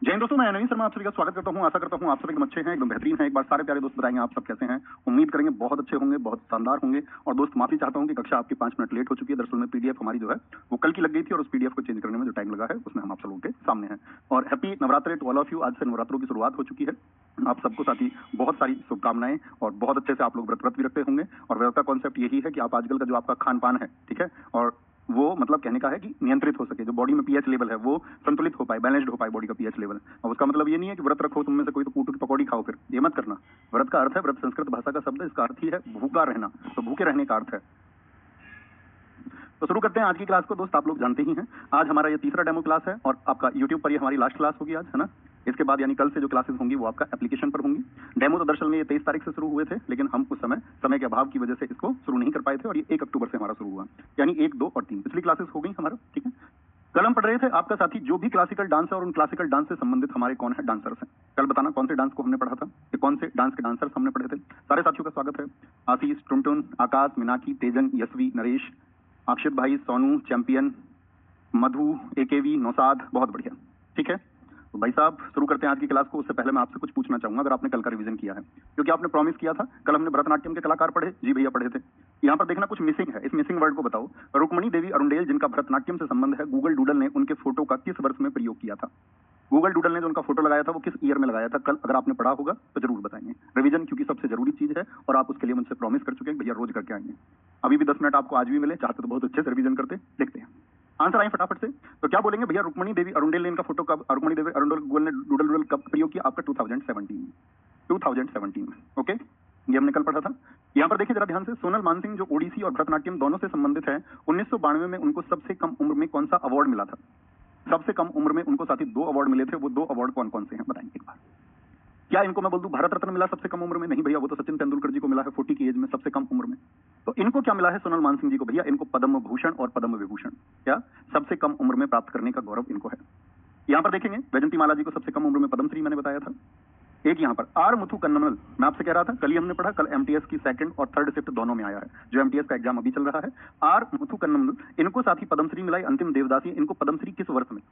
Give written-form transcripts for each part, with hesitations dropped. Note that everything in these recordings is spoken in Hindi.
जय हिंद दोस्तों, मैं नवीन शर्मा आप सभी का स्वागत करता हूं। आशा करता हूं आप सब एकदम अच्छे हैं, एकदम बेहतरीन हैं। एक बार सारे प्यारे दोस्त बताएंगे आप सब कैसे हैं। उम्मीद करेंगे बहुत अच्छे होंगे, बहुत शानदार होंगे। और दोस्त माफी चाहता हूं कि कक्षा आपकी 5 मिनट लेट हो चुकी है। दरअसल में पीडीएफ हमारी जो है वो कल की लग गई थी और उस पीडीएफ को चेंज करने में जो टाइम लगा है उसमें हम आप सब लोगों के सामने हैं। और happy Navratri to all of you. आज से नवरात्रों की शुरुआत हो चुकी है। आप सबको साथ ही बहुत सारी शुभकामनाएं और बहुत अच्छे से आप लोग व्रत भी रखते होंगे। और व्रत का कॉन्सेप्ट यही है कि आप आजकल का जो आपका खान पान है, ठीक है, और वो मतलब कहने का है कि नियंत्रित हो सके, जो बॉडी में पीएच लेवल है वो संतुलित हो पाए, बैलेंस्ड हो पाए बॉडी का पीएच लेवल। और उसका मतलब ये नहीं है कि व्रत रखो तुम में से कोई तो पूटू की पकौड़ी खाओ, फिर ये मत करना। व्रत का अर्थ है, व्रत संस्कृत भाषा का शब्द है, इसका अर्थ ही है भूखा रहना, तो भूखे रहने का अर्थ है। तो शुरू करते हैं आज की क्लास को। दोस्त आप लोग जानते ही हैं आज हमारा ये तीसरा डेमो क्लास है और आपका यूट्यूब पर ये हमारी लास्ट क्लास होगी आज, है ना। इसके बाद यानी कल से जो क्लासेस होंगी वो आपका एप्लीकेशन पर होंगी। डेमो तो दरअसल में ये 23 तारीख से शुरू हुए थे, लेकिन हम उस समय के अभाव की वजह से इसको शुरू नहीं कर पाए थे और ये 1 अक्टूबर से हमारा शुरू हुआ, यानी 1, 2 और 3 पिछली क्लासेस हो गई हमारा, ठीक है। कल हम पढ़ रहे थे आपका साथी जो भी क्लासिकल डांस है और उन क्लासिकल डांस से संबंधित हमारे कौन है डांसर्स हैं। कल बताना कौन से डांस को हमने पढ़ा था, कि कौन से डांस के डांसर्स हमने पढ़े थे। सारे साथियों का स्वागत है। आशीष, टुनटुन, आकाश, मीनाक्षी, तेजन, यशवी, नरेश, अक्षित भाई, सोनू, चैंपियन, मधु, एकेवी, नौसाद, बहुत बढ़िया, ठीक है। तो भाई साहब शुरू करते हैं आज की क्लास को। उससे पहले मैं आपसे कुछ पूछना चाहूंगा, अगर आपने कल का रिवीजन किया है, क्योंकि आपने प्रॉमिस किया था। कल हमने भरतनाट्यम के कलाकार पढ़े, जी भैया पढ़े थे। यहाँ पर देखना कुछ मिसिंग है, इस मिसिंग वर्ड को बताओ। रुक्मणी देवी अरुंडेल जिनका भरतनाट्यम से संबंध है, गूगल डूडल ने उनके फोटो का किस वर्ष में प्रयोग किया था। गूगल डूडल ने जो उनका फोटो लगाया था वो किस ईयर में लगाया था। कल अगर आपने पढ़ा होगा तो जरूर बताएंगे। रिवीजन क्योंकि सबसे जरूरी चीज है और आप उसके लिए मुझसे प्रॉमिस कर चुके हैं भैया रोज करके आएंगे। अभी भी 10 मिनट आपको आज भी मिले, चाहते तो बहुत अच्छे से रिवीजन करते। देखते हैं आंसर आए फटाफट से। तो क्या बोलेंगे भैया, रुक्मणी देवी अरुंडेल ने इनका फोटो कब, रुक्मणी देवी अरुंडेल गूगल ने डूडल कब प्रयोग किया आपका 2017 में। ओके, ये हमने कल पढ़ा था। यहाँ पर देखिए जरा ध्यान से, सोनल मानसिंह जो ओडिसी और भरतनाट्यम दोनों से संबंधित है, 1992 में उनको सबसे कम उम्र में कौन सा अवार्ड मिला था। सबसे कम उम्र में उनको साथी 2 अवार्ड मिले थे। वो 2 अवार्ड कौन कौन से हैं बताएंगे एक बार। क्या इनको मैं बोल दूं भारत रत्न मिला सबसे कम उम्र में? नहीं भैया, वो तो सचिन तेंदुलकर जी को मिला है 40 की एज में, सबसे कम उम्र में। तो इनको क्या मिला है सोनल मानसिंह जी को? भैया इनको पद्म भूषण और पद्म विभूषण, क्या सबसे कम उम्र में प्राप्त करने का गौरव इनको है। यहाँ पर देखेंगे वैजंती माला जी को सबसे कम उम्र में पद्मश्री मैंने बताया था। एक यहाँ पर आर मुथु कन्नमल, मैं आपसे कह रहा था कल ही हमने पढ़ा, कल एमटीएस की 2nd और 3rd शिफ्ट दोनों में आया है, जो एमटीएस का एग्जाम अभी चल रहा है। आर मुथु कन्नमल, इनको साथी पद्मश्री मिलाई। अंतिम देवदासी, इनको पद्मश्री किस वर्ष में?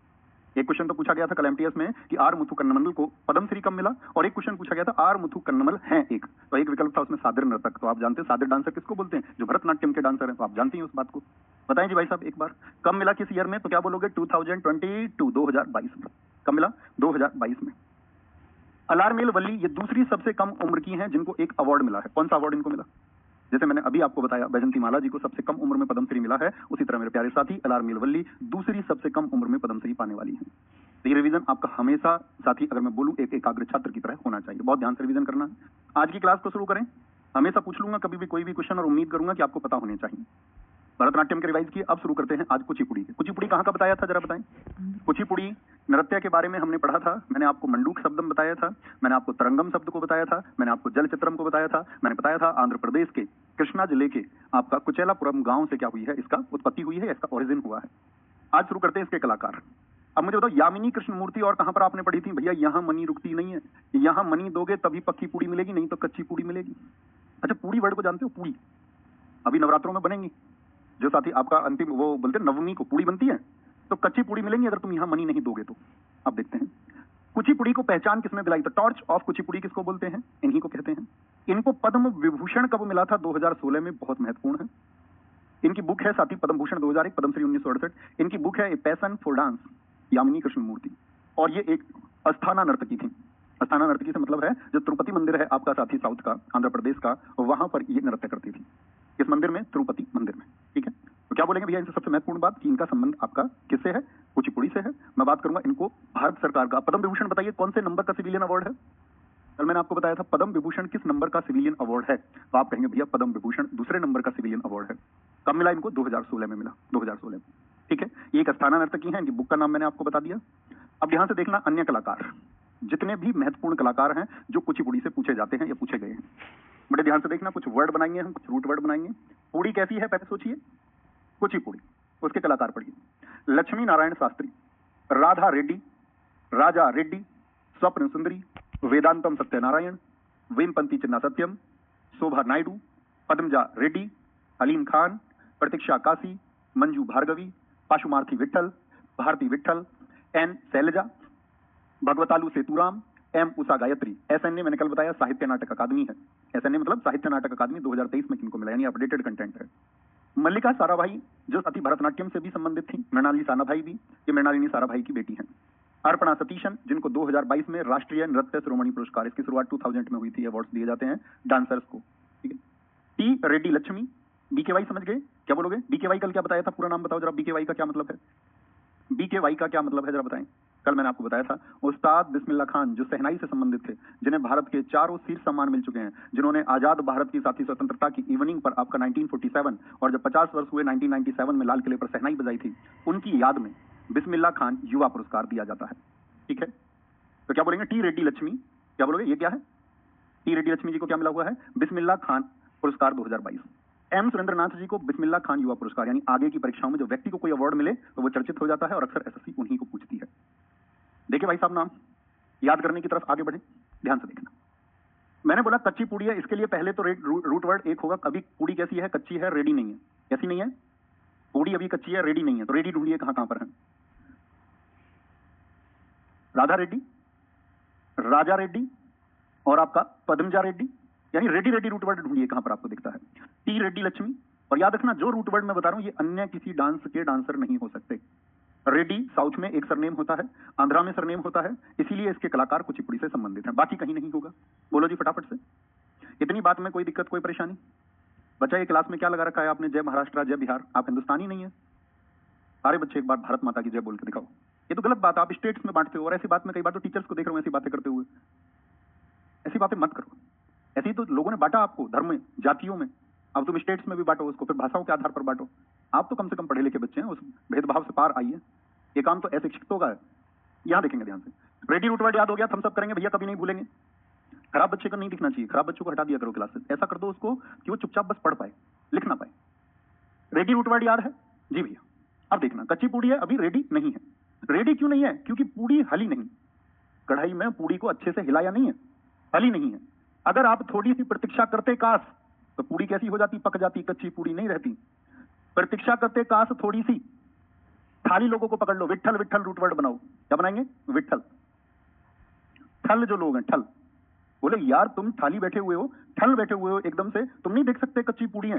एक क्वेश्चन तो पूछा गया था कल एमटीएस में कि आर मुथु कन्नमल को पद्मश्री कब मिला, और एक क्वेश्चन पूछा गया था आर मुथु कन्नमल हैं एक, तो एक विकल्प था उसमें सादर नर्तक। तो आप जानते हैं सादर डांसर किसको बोलते हैं? जो भरतनाट्यम के डांसर हैं, तो आप जानते हैं उस बात को। बताएं जी भाई साहब एक बार, कब मिला, किस ईयर में? तो क्या बोलोगे 2022 में। कब मिला? 2022 में। अलारमेल वल्ली ये दूसरी सबसे कम उम्र की हैं जिनको एक अवार्ड मिला है। कौन सा अवार्ड इनको मिला? जैसे मैंने अभी आपको बताया वैजंती माला जी को सबसे कम उम्र में पद्मश्री मिला है, उसी तरह मेरे प्यारे साथी अलारमेल वल्ली दूसरी सबसे कम उम्र में पद्मश्री पाने वाली है। तो ये रिवीजन आपका हमेशा साथी, अगर मैं बोलूं, एक एकाग्र छात्र की तरह होना चाहिए। बहुत ध्यान से रिवीजन करना है। आज की क्लास को शुरू करें। हमेशा पूछ लूंगा कभी भी कोई भी क्वेश्चन और उम्मीद करूंगा कि आपको पता होने चाहिए। भरतनाट्यम के रिवाइज किए, अब शुरू करते हैं आज कुचिपुड़ी के। कुचिपुड़ी कहाँ का बताया था जरा बताएं। कुचिपुड़ी नृत्य के बारे में हमने पढ़ा था। मैंने आपको मंडूक शब्दम बताया था, मैंने आपको तरंगम शब्द को बताया था, मैंने आपको जल चित्रम को बताया था, मैंने बताया था आंध्र प्रदेश के कृष्णा जिले के आपका कुचेलापुरम गांव से क्या हुई है, इसका उत्पत्ति हुई है, इसका ओरिजिन हुआ है। आज शुरू करते हैं इसके कलाकार। अब मुझे बताओ यामिनी कृष्णमूर्ति और कहां पर आपने पढ़ी थी? भैया यहां मनी रुकती नहीं है, यहां मनी दोगे तभी पक्की पूड़ी मिलेगी, नहीं तो कच्ची पूड़ी मिलेगी। अच्छा, पूड़ी वर्ड को जानते हो? पूड़ी अभी नवरात्रों में बनेंगी, जो साथी आपका अंतिम वो बोलते हैं नवमी को पूड़ी बनती है, तो कच्ची पूड़ी मिलेंगी अगर तुम यहां मनी नहीं दोगे तो। अब देखते हैं कुचिपुड़ी को पहचान किसने दिलाई? तो टॉर्च ऑफ कुचिपुड़ी किसको बोलते हैं? इन्हीं को कहते हैं। इनको पद्म विभूषण कब मिला था? 2016 में, बहुत महत्वपूर्ण है। इनकी बुक है साथी पद्म भूषण 2001, पद्मश्री 1968। इनकी बुक है a passion for dance, Yamini Krishnamurthy. और ये एक अस्थाना नर्तकी थी। अस्थाना नर्तकी से मतलब है जो तिरुपति मंदिर है आपका साथी साउथ का, आंध्र प्रदेश का, वहां पर ये नृत्य करती थी। किस मंदिर में? तिरुपति मंदिर में, ठीक है। तो क्या बोलेंगे भैया इनसे सबसे महत्वपूर्ण बात कि इनका संबंध आपका किससे है? कुचिपुड़ी से है। मैं बात करूंगा इनको भारत सरकार का पद्म विभूषण, बताइए कौन से नंबर का सिविलियन अवार्ड है? कल मैंने आपको बताया था पद्म विभूषण किस नंबर का सिविलियन अवार्ड है, तो आप कहेंगे भैया पद्म विभूषण दूसरे नंबर का सिविलियन अवार्ड है। कब मिला इनको? 2016 में मिला, 2016 में, ठीक है। ये एक अस्थाना नर्तकी है, इनकी बुक का नाम मैंने आपको बता दिया। अब ध्यान से देखना अन्य कलाकार, जितने भी महत्वपूर्ण कलाकार हैं जो कुचिपुड़ी से पूछे जाते हैं या पूछे गए हैं, बड़े ध्यान से देखना। कुछ वर्ड बनाएंगे हम, कुछ रूट वर्ड बनाएंगे। पूड़ी कैसी है पहले सोचिए, कुचिपुड़ी, उसके कलाकार पढ़िए। लक्ष्मी नारायण शास्त्री, राधा रेड्डी, राजा रेड्डी, स्वप्न सुंदरी, वेदांतम सत्यनारायण, वेमपंती चिन्ना सत्यम, शोभा नायडू, पद्मजा रेड्डी, हलीम खान, प्रतीक्षा Kashi, Manju Bhargavi, पाशुमार्थी Vitthal, Bharti Vitthal, N Selja, भगवतालु Seturam, M Usha Gayatri. SNA मैंने कल बताया साहित्य नाटक अकादमी है। SNA मतलब साहित्य नाटक अकादमी 2023 में किनको मिला, यानी अपडेटेड कंटेंट है। मल्लिका साराभाई जो सती भरतनाट्यम से भी संबंधित थी। मृणालिनी साराभाई भी, ये मृणालिनी साराभाई की बेटी हैं। अर्पणा सतीशन जिनको 2022 में राष्ट्रीय नृत्य शिरोमणि पुरस्कार, इसकी शुरुआत 2000 में हुई थी, अवार्ड्स दिए जाते हैं डांसर्स को, ठीक है। टी रेड्डी लक्ष्मी, BKY समझ गए, क्या बोलोगे? BKY कल क्या बताया था, पूरा नाम बताओ जरा, BKY का क्या मतलब है? BKY का क्या मतलब है जरा बताएं। कल मैंने आपको बताया था उस्ताद बिस्मिल्लाह खान जो शहनाई से संबंधित थे, जिन्हें भारत के चारों शीर्ष सम्मान मिल चुके हैं, जिन्होंने आजाद भारत की साथी स्वतंत्रता की इवनिंग पर आपका 1947 और जब 50 वर्ष हुए 1997 में लाल किले पर शहनाई बजाई थी, उनकी याद में बिस्मिल्लाह खान युवा पुरस्कार दिया जाता है, ठीक है। तो क्या बोलेंगे? टी रेड्डी लक्ष्मी, क्या बोलोगे? ये क्या है? टी रेड्डी लक्ष्मी जी को क्या मिला हुआ है? बिस्मिल्लाह खान पुरस्कार 2022। एम सुरेंद्रनाथ जी को बिस्मिल्लाह खान युवा पुरस्कार, यानी आगे की परीक्षाओं में जो व्यक्ति को कोई अवार्ड मिले तो वो चर्चित हो जाता है और अक्सर SSC उन्हीं को पूछती है। देखिए भाई साहब, नाम याद करने की तरफ आगे बढ़े, ध्यान से देखना। मैंने बोला कच्ची पूड़ी है, इसके लिए पहले तो रूट वर्ड एक होगा। अभी पूड़ी कैसी है? कच्ची है, रेडी नहीं है। कैसी नहीं है? पूड़ी अभी कच्ची है, रेडी नहीं है। तो रेडी ढूंढिए कहां कहां पर है। राधा रेड्डी, राजा रेड्डी और आपका पद्मजा रेड्डी, यानी रेडी रेडी रूट वर्ड ढूंढिए कहां पर आपको दिखता है। टी रेड्डी लक्ष्मी, और याद रखना जो रूट वर्ड मैं बता रहा हूं ये अन्य किसी डांस के डांसर नहीं हो सकते। रेड्डी साउथ में एक सरनेम होता है, आंध्रा में सरनेम होता है, इसीलिए इसके कलाकार कुचिपुड़ी से संबंधित हैं, बाकी कहीं नहीं होगा। बोलो जी फटाफट से। इतनी बात में कोई दिक्कत, कोई परेशानी? बच्चा ये क्लास में क्या लगा रखा है आपने? जय महाराष्ट्र, जय बिहार। आप हिंदुस्तानी नहीं है? सारे बच्चे एक बार भारत माता की जय बोल के दिखाओ। ये तो गलत बात, आप स्टेट्स में बांटते हो। और ऐसी बात में कई बार तो टीचर्स को देख रहा हूं ऐसी बातें करते हुए। ऐसी बातें मत करो। ऐसी तो लोगों ने बांटा आपको धर्म में, जातियों में, अब तुम स्टेट्स में भी बांटो उसको, फिर भाषाओं के आधार पर बांटो। आप तो कम से कम पढ़े लिखे बच्चे हैं, उस भेदभाव से पार आइए। ये काम तो ऐसे शिक्षकों का है। यहां देखेंगे ध्यान से। रेडी रूट वर्ड याद हो गया, थम्स अप करेंगे भैया, कभी नहीं भूलेंगे। खराब बच्चे को नहीं दिखना चाहिए, खराब बच्चों को हटा दिया करो क्लास से। ऐसा कर दो उसको कि वो चुपचाप बस पढ़ पाए, लिख ना पाए। रेडी रूट वर्ड याद है जी भैया। अब देखना, कच्ची पूड़ी है, अभी रेडी नहीं है। रेडी क्यों नहीं है? क्योंकि पूड़ी हली नहीं। कढ़ाई में पूड़ी को अच्छे से हिलाया नहीं है, हली नहीं है। अगर आप थोड़ी सी प्रतीक्षा करते काश, तो पूड़ी कैसी हो जाती? पक जाती, कच्ची पूड़ी नहीं रहती। प्रतीक्षा करते काश थोड़ी सी, थाली लोगों को पकड़ लो, विट्ठल विट्ठल रूट वर्ड बनाओ। क्या बनाएंगे? विट्ठल। ठल जो लोग हैं, ठल, बोले यार तुम थाली बैठे हुए हो, ठल बैठे हुए हो, एकदम से तुम नहीं देख सकते कच्ची पूड़ी है,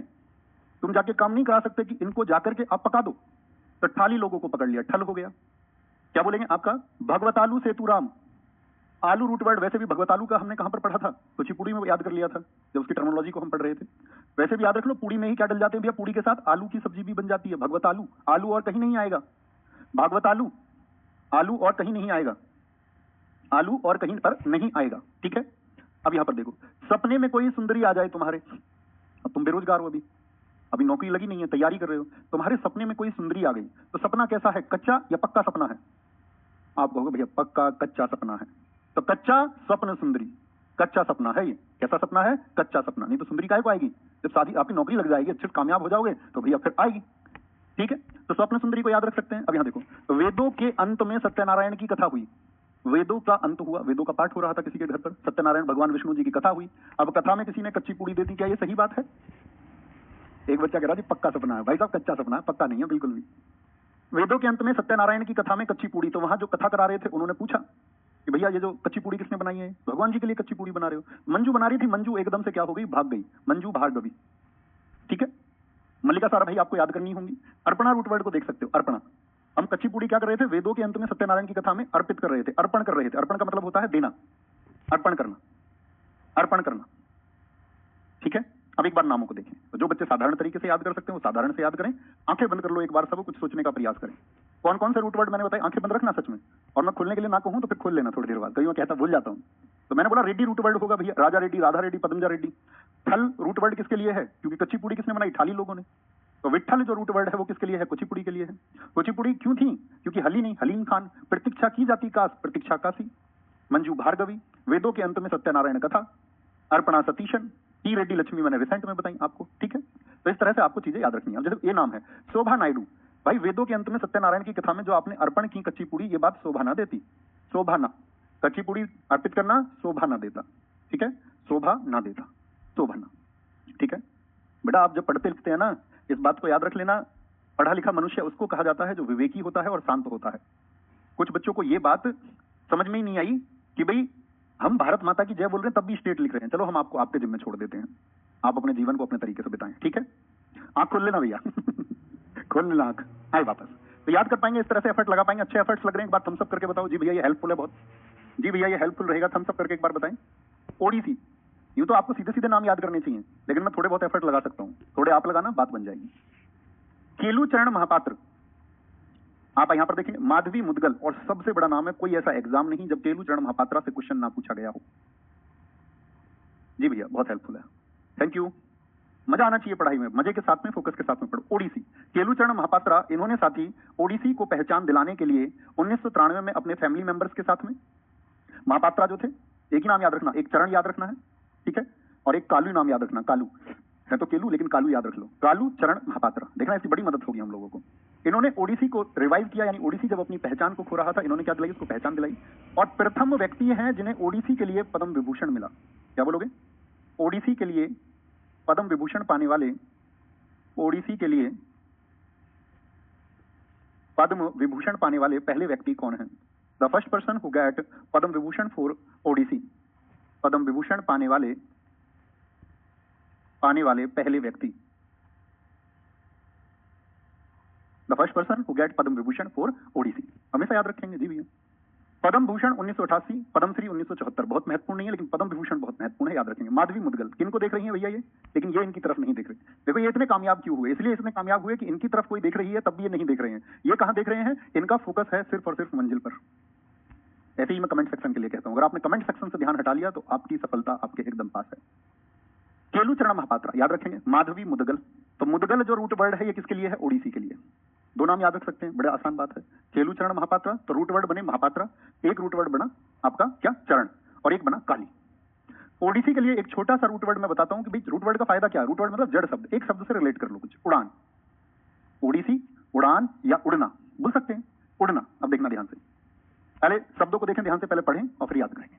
तुम जाके काम नहीं करा सकते कि इनको जाकर के आप पका दो। तो थाली लोगों को पकड़ लिया, ठल हो गया। क्या बोलेंगे? आपका भगवतालु सेतुराम। आलू रूट वर्ड, वैसे भी भगवतालु का हमने कहां पर पढ़ा था? कुचिपुड़ी में याद कर लिया था जब उसकी टर्मिनोलॉजी को हम पढ़ रहे थे। वैसे भी याद रख लो, पूड़ी में ही क्या डल जाते हैं भैया? पूड़ी के साथ आलू की सब्जी भी बन जाती है, भगवतालु। आलू और कहीं नहीं आएगा, भागवतालु। आलू और कहीं नहीं आएगा, आलू और कहीं पर नहीं आएगा, ठीक है। अब यहां पर देखो, सपने में कोई सुंदरी आ जाए तुम्हारे, अब तुम बेरोजगार हो, अभी नौकरी लगी नहीं है, तैयारी कर रहे हो, तुम्हारे सपने में कोई सुंदरी आ गई, तो सपना कैसा है? कच्चा या पक्का सपना है? आप कहोगे भैया पक्का कच्चा सपना है। तो कच्चा स्वप्न सुंदरी, कच्चा सपना है ये। कैसा सपना है? कच्चा सपना। नहीं तो सुंदरी काहे को आएगी? जब शादी आपकी नौकरी लग जाएगी, अच्छे कामयाब हो जाओगे, तो भैया फिर आएगी, ठीक है। तो स्वप्न सुंदरी को याद रख सकते हैं। अब यहां देखो, तो वेदों के अंत में सत्यनारायण की कथा हुई। वेदों का अंत हुआ, वेदों का पाठ हो रहा था किसी के घर पर, सत्यनारायण भगवान विष्णु जी की कथा हुई। अब कथा में किसी ने कच्ची पूड़ी दे दी, क्या ये सही बात है? एक बच्चा कह रहा जी पक्का सपना है। भाई साहब कच्चा सपना है, पक्का नहीं है बिल्कुल भी। वेदों के अंत में सत्यनारायण की कथा में कच्ची पूड़ी, तो वहां जो कथा करा रहे थे उन्होंने पूछा कि भैया ये जो कच्ची पूड़ी किसने बनाई है? भगवान जी के लिए कच्ची पूड़ी बना रहे हो। मंजू बना रही थी, मंजू एकदम से क्या हो गई? भाग गई, मंजू भार्गवी, ठीक है। मल्लिका सारा भाई आपको याद करनी होंगी। अर्पणा रूट वर्ड को देख सकते हो, अर्पणा। हम कच्ची पूड़ी क्या कर रहे थे? वेदों के अंत में सत्यनारायण की कथा में अर्पित कर रहे थे, अर्पण कर रहे थे। अर्पण का मतलब होता है देना, अर्पण करना, अर्पण करना, ठीक है। अब एक बार नामों को देखें, तो जो बच्चे साधारण तरीके से याद कर सकते हैं वो साधारण से याद करें। आंखें बंद कर लो एक बार, सब कुछ सोचने का प्रयास करें। कौन कौन से रूट वर्ड मैंने बताए? आंखें बंद रखना सच में, और मैं खोलने के लिए ना कहूं तो फिर खोल लेना थोड़ी देर बाद, कहीं मैं कहता भूल जाता हूं। तो मैंने बोला रेड्डी रूट वर्ड होगा भैया, राजा रेड्डी, राधा रेड्डी, पद्मजा रेड्डी। थल रूट वर्ड किसके लिए है? क्योंकि कच्ची पूड़ी किसने बनाई? थाली लोगों ने। तो विट्ठल जो रूट वर्ड है वो किसके लिए है? कुचिपुड़ी के लिए है। कुचिपुड़ी क्यों थी? क्योंकि हली नहीं, हलीम खान। प्रतीक्षा की जाती काश, प्रतीक्षा काशी। मंजू भार्गवी। वेदों के अंत में सत्यनारायण कथा। अर्पणा सतीशन। टी रेड्डी लक्ष्मी मैंने रिसेंट में बताई आपको, ठीक है। तो इस तरह से आपको चीजें याद रखनी है। जैसे ये नाम है शोभा नायडू, भाई वेदों के अंत में सत्यनारायण की कथा में जो आपने अर्पण की कच्ची पूड़ी, ये बात शोभा ना देती। शोभा ना, कच्ची पूड़ी अर्पित करना शोभा ना देता, ठीक है। शोभा ना देता, शोभा ना, ठीक है। बेटा आप जब पढ़ते लिखते हैं ना, इस बात को याद रख लेना, पढ़ा लिखा मनुष्य उसको कहा जाता है जो विवेकी होता है और शांत होता है। कुछ बच्चों को ये बात समझ में ही नहीं आई कि भाई हम भारत माता की जय बोल रहे हैं तब भी स्टेट लिख रहे हैं। चलो हम आपको आपके जिम्मे छोड़ देते हैं, आप अपने जीवन को अपने तरीके से बिताएं, ठीक है? आंख खोल लेना भैया खोल लेना आंख, आए वापस। तो याद कर पाएंगे, इस तरह से एफर्ट लगा पाएंगे। अच्छे एफर्ट्स लग रहे हैं, एक बार थम्स अप करके बताओ जी भैया ये हेल्पफुल है बहुत, जी भैया ये हेल्पफुल रहेगा, थम्स अप करके एक बार बताएं। ओडीसी, यूं तो आपको सीधे सीधे नाम याद करने चाहिए, लेकिन मैं थोड़े बहुत एफर्ट लगा सकता हूं, थोड़े आप लगाना, बात बन जाएगी। केलू चरण महापात्र, आप यहां पर देखेंगे माधवी मुदगल, और सबसे बड़ा नाम है, कोई ऐसा एग्जाम नहीं जब केलू चरण महापात्रा से क्वेश्चन ना पूछा गया हो। जी भैया बहुत हेल्पफुल है, थैंक यू। मजा आना चाहिए पढ़ाई में, मजे के साथ में, फोकस के साथ में पढ़ो। ओडीसी, केलू चरण महापात्रा, इन्होंने साथी ओडीसी को पहचान दिलाने के लिए 1993 में अपने फैमिली मेंबर्स के साथ में, महापात्रा जो थे, एक ही नाम याद रखना, एक चरण याद रखना है, ठीक है, और एक कालू नाम याद रखना, कालू है तो केलू लेकिन कालू याद रख लो, कालू चरण महापात्रा, देखना इसकी बड़ी मदद होगी हम लोगों को। इन्होंने ओडीसी को रिवाइव किया, यानी ओडीसी जब अपनी पहचान को खो रहा था, इन्होंने क्या दिलाई, उसको पहचान दिलाई, और प्रथम व्यक्ति हैं जिन्हें ओडीसी के लिए पद्म विभूषण मिला। क्या बोलोगे? ओडीसी के लिए पद्म विभूषण पाने वाले, ओडीसी के लिए पद्म विभूषण पाने वाले पहले व्यक्ति कौन है? The first person who get Padma Vibhushan for Odissi, Padma Vibhushan पाने वाले पहले व्यक्ति, the first person who get Padma Vibhushan for Odissi, हमेशा याद रखेंगे जी भैया। पद्म भूषण 1988, पद्मश्री 1974, बहुत महत्वपूर्ण नहीं है लेकिन पद्म विभूषण बहुत महत्वपूर्ण है, याद रखेंगे। माधवी मुदगल, किनको देख रही हैं भैया ये, लेकिन ये इनकी तरफ नहीं देख रहे। देखो ये इतने कामयाब क्यों हुए, इसलिए इतने कामयाब हुए कि इनकी तरफ कोई देख रही है तब भी ये नहीं देख रहे हैं। ये कहां देख रहे हैं? इनका फोकस है सिर्फ और सिर्फ मंजिल पर। ऐसे ही मैं कमेंट सेक्शन के लिए कहता हूं, अगर आपने कमेंट सेक्शन से ध्यान हटा लिया तो आपकी सफलता आपके एकदम पास है। केलू चरण महापात्रा याद रखेंगे, माधवी मुदगल, तो मुदगल जो रूट वर्ड है ये किसके लिए है? ओडीसी के लिए। दो नाम याद रख सकते हैं, बड़े आसान बात है। केलू चरण महापात्रा, तो रूट वर्ड बने महापात्रा, एक रूट वर्ड बना आपका क्या? चरण, और एक बना काली। ओडीसी के लिए एक छोटा सा रूट वर्ड मैं बताता हूं कि भाई रूट वर्ड का फायदा क्या है। रूट वर्ड मतलब जड़ शब्द, एक शब्द से रिलेट कर लो कुछ। उड़ान, ओडीसी उड़ान या उड़ना बोल सकते हैं, उड़ना। अब देखना ध्यान से, पहले शब्दों को देखें ध्यान से, पहले पढ़ें और फिर याद करेंगे।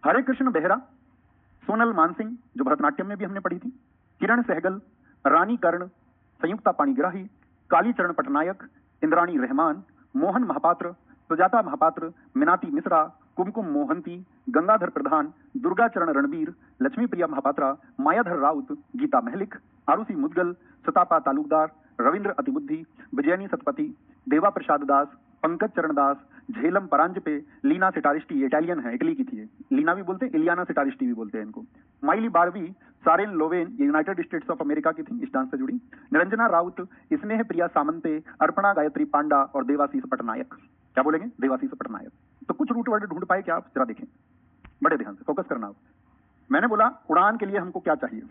हरे कृष्ण बेहरा, सोनल मानसिंह जो भरतनाट्यम में भी हमने पढ़ी थी, किरण सहगल, रानी कर्ण, संयुक्ता पाणिग्राही, कालीचरण पटनायक, इंद्राणी रहमान, मोहन महापात्र, सुजाता महापात्र, मीनाती मिश्रा, कुमकुम मोहंती, गंगाधर प्रधान, दुर्गा चरण रणबीर, लक्ष्मी प्रिया महापात्रा, मायाधर राउत, गीता महलिक, आरुषि मुदगल, सतापा तालुकदार, रविंद्र अतिबुद्धि, विजयनी सतपति, देवा प्रसाद दास, पंकज चरण दास, झेलम परांजपे, लीना सिटारिस्टी, इटालियन है, इटली की थी, लीना भी बोलते हैं, इलियाना सिटारिस्टी भी बोलते हैं इनको, माइली बारवी, सारेन लोवेन, ये यूनाइटेड स्टेट्स ऑफ अमेरिका की थी, इस डांस से जुड़ी, निरंजना राउत, स्नेह प्रिया सामंते, अर्पणा गायत्री पांडा और देवाशीष पटनायक। क्या बोलेंगे? देवाशीष पटनायक। तो कुछ रूट वर्ड ढूंढ पाए क्या आप? जरा देखें, बड़े ध्यान से फोकस करना। मैंने बोला उड़ान के लिए हमको क्या चाहिए?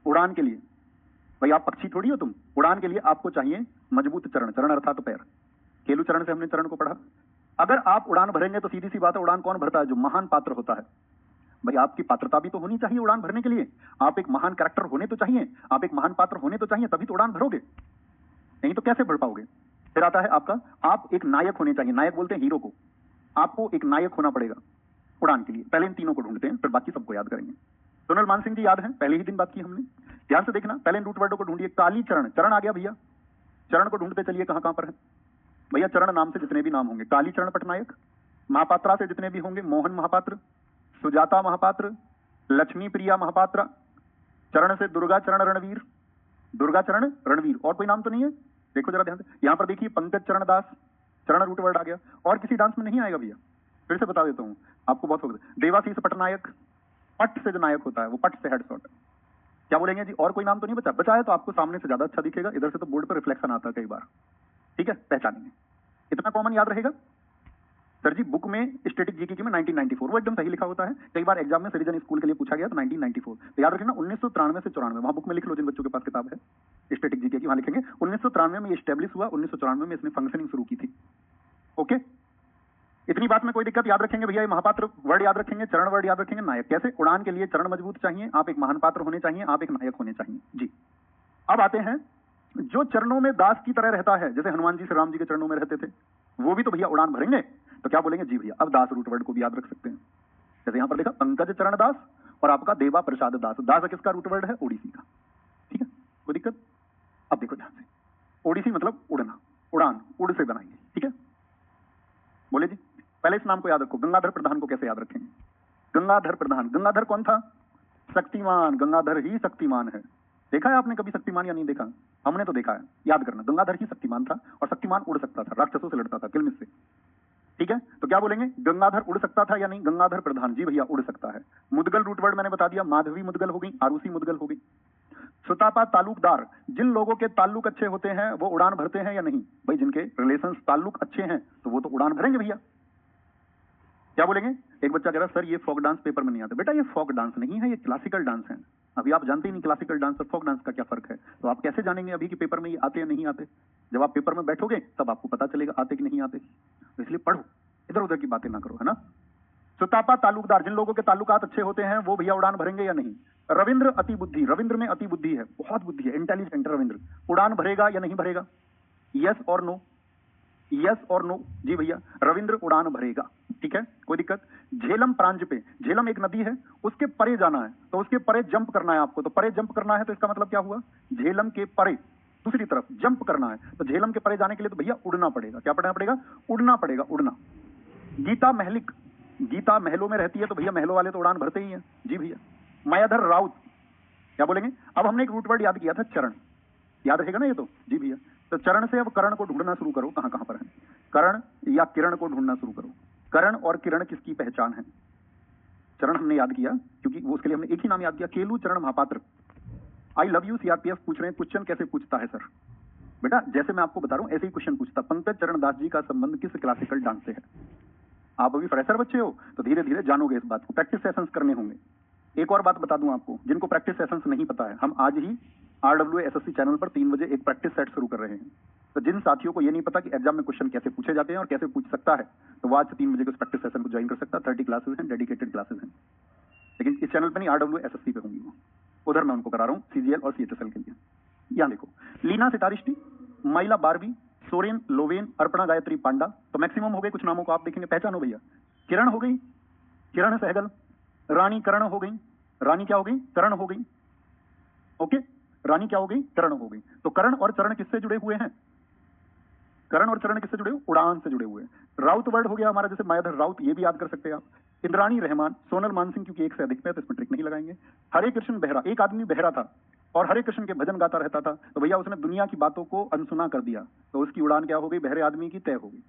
उड़ान के लिए भाई आप पक्षी थोड़ी हो तुम, उड़ान के लिए आपको चाहिए मजबूत चरण, चरण अर्थात पैर। केलू चरण से हमने चरण को पढ़ा। अगर आप उड़ान भरेंगे तो सीधी सी बात है, उड़ान कौन भरता है? जो महान पात्र होता है। भाई आपकी पात्रता भी तो होनी चाहिए उड़ान भरने के लिए, आप एक महान कैरेक्टर होने तो चाहिए, आप एक महान पात्र होने तो चाहिए, तभी तो उड़ान भरोगे, नहीं तो कैसे भर पाओगे? फिर आता है आपका, आप एक नायक होने चाहिए, नायक बोलते हैं हीरो को, आपको एक नायक होना पड़ेगा उड़ान के लिए। पहले इन तीनों को ढूंढते हैं, फिर बाकी सबको याद करेंगे। सोनल मानसिंह जी याद है, पहले ही दिन बात की हमने, ध्यान से देखना। पहले रूट वर्डों को ढूंढिए। काली चरण, चरण आ गया भैया, चरण को ढूंढते चलिए कहां कहां पर है भैया। चरण नाम से जितने भी नाम होंगे, काली चरण पटनायक, महापात्रा से जितने भी होंगे, मोहन महापात्र, सुजाता महापात्र, लक्ष्मी प्रिया महापात्रा, चरण से दुर्गा चरण रणवीर, दुर्गा चरण रणवीर, और कोई नाम तो नहीं है? देखो जरा ध्यान से, यहां पर देखिए पंकज चरण दास, चरण रूट वर्ड आ गया। और किसी डांस में नहीं आएगा भैया, फिर से बता देता हूं, आपको बहुत होगा। देवाशीष पटनायक, पट से जो नायक होता है वो पट से हेड शॉट। क्या बोलेंगे जी? और कोई नाम तो नहीं बचा? बचा है तो आपको सामने से ज्यादा अच्छा दिखेगा, इधर से तो बोर्ड पर रिफ्लेक्शन आता है कई बार, ठीक है, पहचानेंगे। इतना कॉमन याद रहेगा सर जी। बुक में स्टैटिक जीके की में 1994 वो एकदम सही लिखा होता है, कई बार एग्जाम में सरिजन स्कूल के लिए पूछा गया तो 1994, तो याद रखना 1993 से 94, वहां बुक में लिख लो जिन बच्चों के पास किताब है स्टैटिक जीके की, वहां लिखेंगे 1993 में ये एस्टेब्लिश हुआ, 1994 में इसने फंक्शनिंग शुरू की थी। ओके, इतनी बात में कोई दिक्कत? याद रखेंगे भैया, ये महापात्र वर्ड याद रखेंगे, चरण वर्ड याद रखेंगे, नायक। कैसे? उड़ान के लिए चरण मजबूत चाहिए, आप एक महान पात्र होने चाहिए, आप एक नायक होने चाहिए जी। अब आते हैं जो चरणों में दास की तरह रहता है, जैसे हनुमान जी श्री राम जी के चरणों में रहते थे, वो भी तो भैया उड़ान भरेंगे, तो क्या बोलेंगे? जी भैया। अब दास रूट वर्ड को भी याद रख सकते हैं, जैसे यहां पर देखा पंकज चरण दास और आपका देवा प्रसाद दास। दास किसका रूट वर्ड है? ओडिसी का, ठीक है, कोई दिक्कत? अब देखो ध्यान से, ओडिसी मतलब उड़ना, उड़ान, उड़ से बनाएंगे, ठीक है, बोले जी। पहले इस नाम को याद रखो, गंगाधर प्रधान को कैसे याद रखेंगे? गंगाधर प्रधान, गंगाधर कौन था? शक्तिमान, गंगाधर ही शक्तिमान है। देखा है आपने कभी शक्तिमान या नहीं देखा? हमने तो देखा है, याद करना, गंगाधर ही शक्तिमान था और शक्तिमान उड़ सकता था, राक्षसों से लड़ता था, किलमिश से। ठीक है, तो क्या बोलेंगे? गंगाधर उड़ सकता था या नहीं? गंगाधर प्रधान, जी भैया उड़ सकता है। मुदगल रूट वर्ड मैंने बता दिया, माधवी मुदगल हो गई, आरूसी मुदगल हो गई। सुतापा ताल्लुकदार, जिन लोगों के ताल्लुक अच्छे होते हैं वो उड़ान भरते हैं या नहीं? भाई जिनके रिलेशंस ताल्लुक अच्छे हैं तो वो तो उड़ान भरेंगे भैया। क्या बोलेंगे? एक बच्चा कह रहा सर ये फोक डांस पेपर में नहीं आता। बेटा ये फोक डांस नहीं है, ये क्लासिकल डांस है। अभी आप जानते ही नहीं क्लासिकल डांस और फोक डांस का क्या फर्क है, तो आप कैसे जानेंगे अभी कि पेपर में ये आते या नहीं आते? जब आप पेपर में बैठोगे तब आपको पता चलेगा आते कि नहीं आते। तो इसलिए पढ़ो, इधर उधर की बातें ना करो, है ना। सुतापा ताल्लुकदार, जिन लोगों के ताल्लुकात अच्छे होते हैं वो भैया उड़ान भरेंगे या नहीं? रविंद्र अति बुद्धि, रविंद्र में अति बुद्धि है, बहुत बुद्धि है, इंटेलिजेंट रविंद्र, उड़ान भरेगा या नहीं भरेगा? यस और नो, यस और नो, जी भैया रविंद्र उड़ान भरेगा। ठीक है, कोई दिक्कत? झेलम प्रांज पे, झेलम एक नदी है, उसके परे जाना है तो उसके परे जंप करना है आपको, तो परे जंप करना है तो इसका मतलब क्या हुआ? झेलम के परे दूसरी तरफ जंप करना है, तो झेलम के परे जाने के लिए तो भैया उड़ना पड़ेगा। क्या पढ़ना पड़ेगा? उड़ना पड़ेगा, उड़ना। गीता महलिक, गीता महलों में रहती है तो भैया महलों वाले तो उड़ान भरते ही हैं, जी भैया। मायाधर राउत, क्या बोलेंगे? अब हमने एक रूट वर्ड याद किया था चरण, याद रहेगा ना ये तो, जी भैया। तो चरण से अब करण को ढूंढना शुरू करो, कहां कहां पर है करण या किरण को ढूंढना शुरू करो। करण और किरण किसकी पहचान है? चरण हमने याद किया क्योंकि वो उसके लिए हमने एक ही नाम याद किया, Kelu Charan Mahapatra. I love you CRPF पूछ रहे हैं, क्वेश्चन कैसे पूछता है सर? बेटा जैसे मैं आपको बता रहा हूं ऐसे ही क्वेश्चन पूछता। पंकज चरण दास जी का संबंध किस क्लासिकल डांस से है? आप अभी फ्रेशर बच्चे हो तो धीरे धीरे जानोगे इस बात को, प्रैक्टिस सेशंस करने होंगे। एक और बात बता दूं आपको, जिनको प्रैक्टिस सेशंस नहीं पता है, हम आज ही RWSSC चैनल पर 3 बजे एक प्रैक्टिस सेट शुरू कर रहे हैं। तो जिन साथियों को ये नहीं पता कि एग्जाम में क्वेश्चन कैसे पूछे जाते हैं और कैसे पूछ सकता है, तो वो आज से 3 बजे के उस प्रैक्टिस सेशन को ज्वाइन कर सकता है। 30 क्लासेस हैं, डेडिकेटेड क्लासेस हैं, लेकिन इस चैनल पर नहीं, RWSSC पे होंगी वो, उधर मैं उनको करा रहा हूँ CGL और CHSL के लिए। यहाँ देखो, लीना सितारिष्टि, माइला बारबी, सोरेन लोवेन, अर्पणा गायत्री पांडा, तो मैक्सिमम हो गए। कुछ नामों को आप देखेंगे, पहचानो भैया। किरण हो गई, किरण सहगल। रानी करण हो गई, रानी क्या हो गई? करण हो गई। ओके, रानी क्या हो गई? करण हो गई। तो करण और चरण किससे जुड़े हुए हैं? करण और चरण किससे जुड़े हुए? उड़ान से जुड़े हुए हैं। राउत वर्ड हो गया हमारा, जैसे मायाधर राउत, ये भी याद कर सकते हैं आप। इंद्राणी रहमान, सोनल मानसिंह, क्योंकि एक से अधिक में तो इसमें ट्रिक नहीं लगाएंगे। हरे कृष्ण बेहरा, एक आदमी बेहरा था और हरे कृष्ण के भजन गाता रहता था, तो भैया उसने दुनिया की बातों को अनसुना कर दिया, तो उसकी उड़ान क्या हो गई? बहरे आदमी की तय हो गई।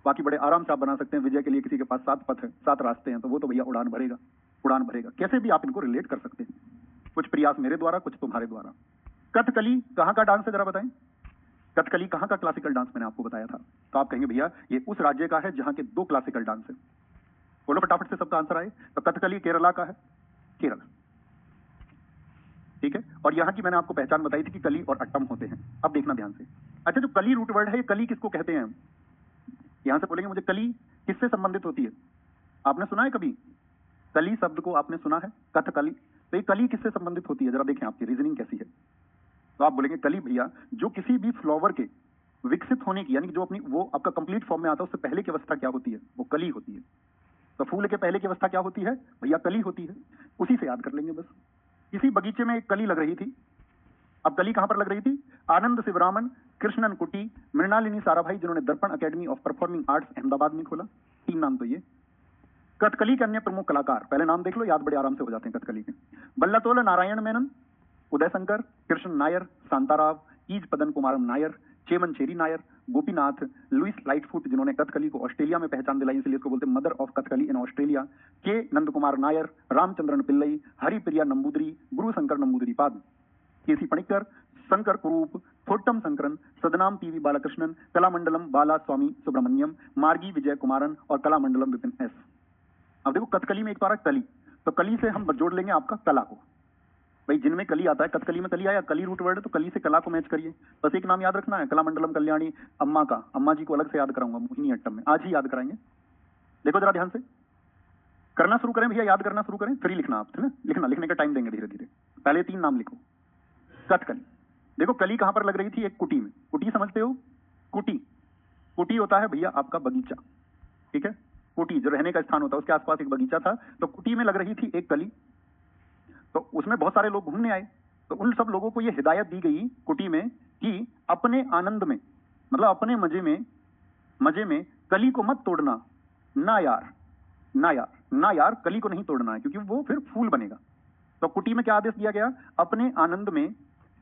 बाकी बड़े आराम से आप बना सकते हैं, विजय के लिए किसी के पास 7 पथ है, 7 रास्ते हैं, तो वो तो भैया उड़ान भरेगा, उड़ान भरेगा। कैसे भी आप इनको रिलेट कर सकते हैं, कुछ प्रयास मेरे द्वारा, कुछ तुम्हारे द्वारा। कथकली कहाँ का डांस है जरा बताएं? कथकली कहाँ का क्लासिकल डांस मैंने आपको बताया था? तो आप कहेंगे भैया ये उस राज्य का है जहां के 2 क्लासिकल डांस है। बोलो फटाफट से, सबका आंसर आए। तो कथकली केरला का है, केरल। ठीक है, और यहाँ की मैंने आपको पहचान बताई थी कि कली और अट्टम होते हैं। अब देखना ध्यान से। अच्छा, जो कली रूट वर्ड है, ये कली किसको कहते हैं? यहां से बोलेंगे मुझे कली किससे संबंधित होती है? आपने सुना है कभी कली शब्द को? आपने सुना है कथकली? तो ये कली किससे संबंधित होती है? जरा देखें आपकी रीजनिंग कैसी है। तो आप बोलेंगे कली भैया जो किसी भी फ्लावर के विकसित होने की, यानी कि जो अपनी वो आपका कंप्लीट फॉर्म में आता है, उससे पहले की अवस्था क्या होती है? वो कली होती है। तो फूल के पहले की अवस्था क्या होती है? भैया कली होती है। उसी से याद कर लेंगे बस। किसी बगीचे में एक कली लग रही थी। अब कली कहां पर लग रही थी? आनंद शिवरामन, कृष्णन कुटी, मृणालिनी साराभाई, जिन्होंने दर्पण academy of performing arts Ahmedabad में खोला। 3 नाम तो ये। कथकली के अन्य प्रमुख कलाकार, पहले नाम देख लो, याद बड़े आराम से हो जाते हैं कथकली के। बल्लातोल नारायण मेनन, उदय शंकर, कृष्ण नायर, शांताराव, ईज पदन कुमारम नायर, चेमनचेरी नायर, गोपीनाथ, लुइस लाइटफुट, जिन्होंने कथकली को ऑस्ट्रेलिया में पहचान दिलाई, इसलिए इसको बोलते हैं mother of Kathakali in Australia, के नंद कुमार नायर, रामचंद्रन पिल्लई, हरिप्रिया नंबूदरी, गुरु शंकर नंबूदरी पाद, केसी पणिक्कर, शंकर कुरूप, थोट्टम शंकरन, सदनाम PV बालाकृष्णन, कलामंडलम बाला स्वामी सुब्रमण्यम, मार्गी विजय कुमारन और कलामंडलम विपिन S। अब देखो कथकली में एक तो आ रहा है कली, तो कली से हम जोड़ लेंगे आपका कला को। भाई जिनमें कली आता है, कथकली में कली आया, कली रूट वर्ड है, तो कली से कला को मैच करिए। बस एक नाम याद रखना है, कलामंडलम कल्याणी अम्मा का। अम्मा जी को अलग से याद कराऊंगा मोहिनी अट्टम में, आज ही याद कराएंगे। देखो जरा ध्यान से करना शुरू करें भैया, याद करना शुरू करें, फिर लिखना आप, है ना? लिखना, लिखने का टाइम देंगे धीरे धीरे। पहले 3 नाम लिखो। कथकली, देखो कली कहां पर लग रही थी? एक कुटी में। कुटी समझते हो? कुटी, कुटी होता है भैया आपका बगीचा। ठीक है, कुटी जो रहने का स्थान होता है, उसके आसपास एक बगीचा था, तो कुटी में लग रही थी एक कली। तो उसमें बहुत सारे लोग घूमने आए, तो उन सब लोगों को यह हिदायत दी गई कुटी में कि अपने आनंद में, मतलब अपने मजे में कली को मत तोड़ना, नायार, नायार, नायार कली को नहीं तोड़ना है क्योंकि वो फिर फूल बनेगा। तो कुटी में क्या आदेश दिया गया? अपने आनंद में,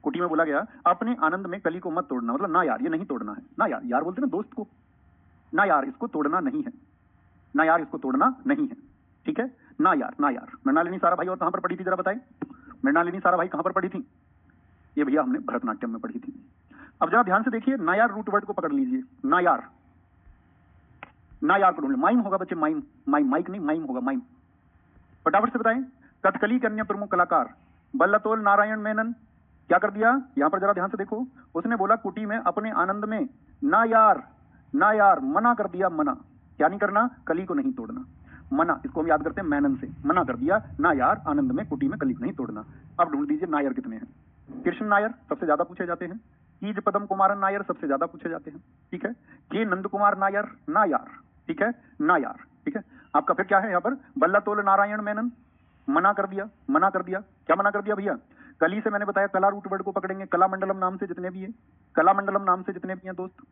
कुटी में बोला गया अपने आनंद में कली को मत तोड़ना, मतलब ना यार ये नहीं तोड़ना है। ना यार, यार बोलते ना दोस्त को, ना यार इसको तोड़ना नहीं है, ना यार इसको तोड़ना नहीं है, ठीक है। ना यार, ना यार। मृणालिनी सारा भाई और कहां पर पढ़ी थी जरा बताएं? मृणालिनी सारा भाई कहां पर पढ़ी थी? ये भैया हमने भरतनाट्यम में पढ़ी थी। अब जरा ध्यान से देखिए, नायार रूट वर्ड को पकड़ लीजिए। नायार, नायार को ढूंढ, माइम होगा बच्चे, माइम, माइम, माइक नहीं माइम होगा, माइम। फटाफट से बताएं। कथकली कन्या प्रमुख कलाकार बल्लतोल नारायण मेनन क्या कर दिया? यहां पर जरा ध्यान से देखो, उसने बोला कुटी में अपने आनंद में ना यार, ना यार, मना कर दिया, मना। क्या नहीं करना? कली को नहीं तोड़ना, मना। इसको हम याद करते हैं मेनन से, मना कर दिया, ना यार आनंद में कुटी में कली को नहीं तोड़ना। अब ढूंढ दीजिए नायर कितने हैं। कृष्ण नायर सबसे ज्यादा पूछे जाते हैं, कीज पदम कुमारन नायर सबसे ज्यादा पूछे जाते हैं, ठीक है। के नंद कुमार नायर, नायार, ठीक है, नायार, ठीक है। आपका फिर क्या है यहाँ पर? बल्लतोल नारायण मेनन, मना कर दिया, मना कर दिया। क्या मना कर दिया भैया? कली से मैंने बताया कला रूट वर्ड को पकड़ेंगे, कलामंडलम नाम से जितने भी हैं, कलामंडलम नाम से जितने भी हैं दोस्त,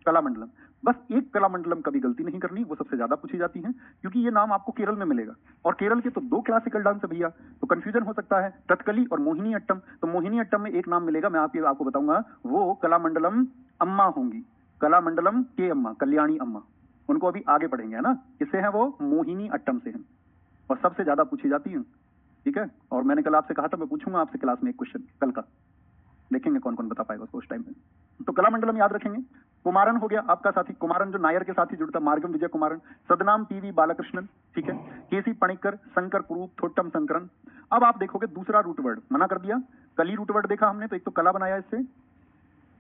कलामंडलम। बस एक कलामंडलम कभी गलती नहीं करनी, वो सबसे ज्यादा पूछी जाती है क्योंकि ये नाम आपको केरल में मिलेगा और केरल के तो 2 क्लासिकल डांस है भैया, तो कंफ्यूजन हो सकता है, कथकली और मोहिनी अट्टम। तो मोहिनी अट्टम में एक नाम मिलेगा, मैं आपको बताऊंगा, वो कलामंडलम अम्मा होंगी, कलामंडलम के अम्मा, कल्याणी अम्मा, उनको अभी आगे पढ़ेंगे, है ना। किससे है वो? मोहिनी अट्टम से है और सबसे ज्यादा पूछी जाती है, ठीक है। और मैंने कल आपसे कहा था मैं पूछूंगा आपसे क्लास में एक क्वेश्चन कल का, देखेंगे कौन कौन बता पाएगा उसको उस टाइम में। तो कलामंडलम याद रखेंगे। कुमारन हो गया आपका साथी, कुमारन जो नायर के साथ ही जुड़ता, मार्गम विजय कुमारन, सदनाम पीवी बालकृष्णन, ठीक है, केसी पणिकर, शंकर कुरूप, थोट्टम शंकरन। अब आप देखोगे दूसरा रूट वर्ड मना कर दिया, कली रूट वर्ड देखा हमने, तो एक तो कला बनाया इससे,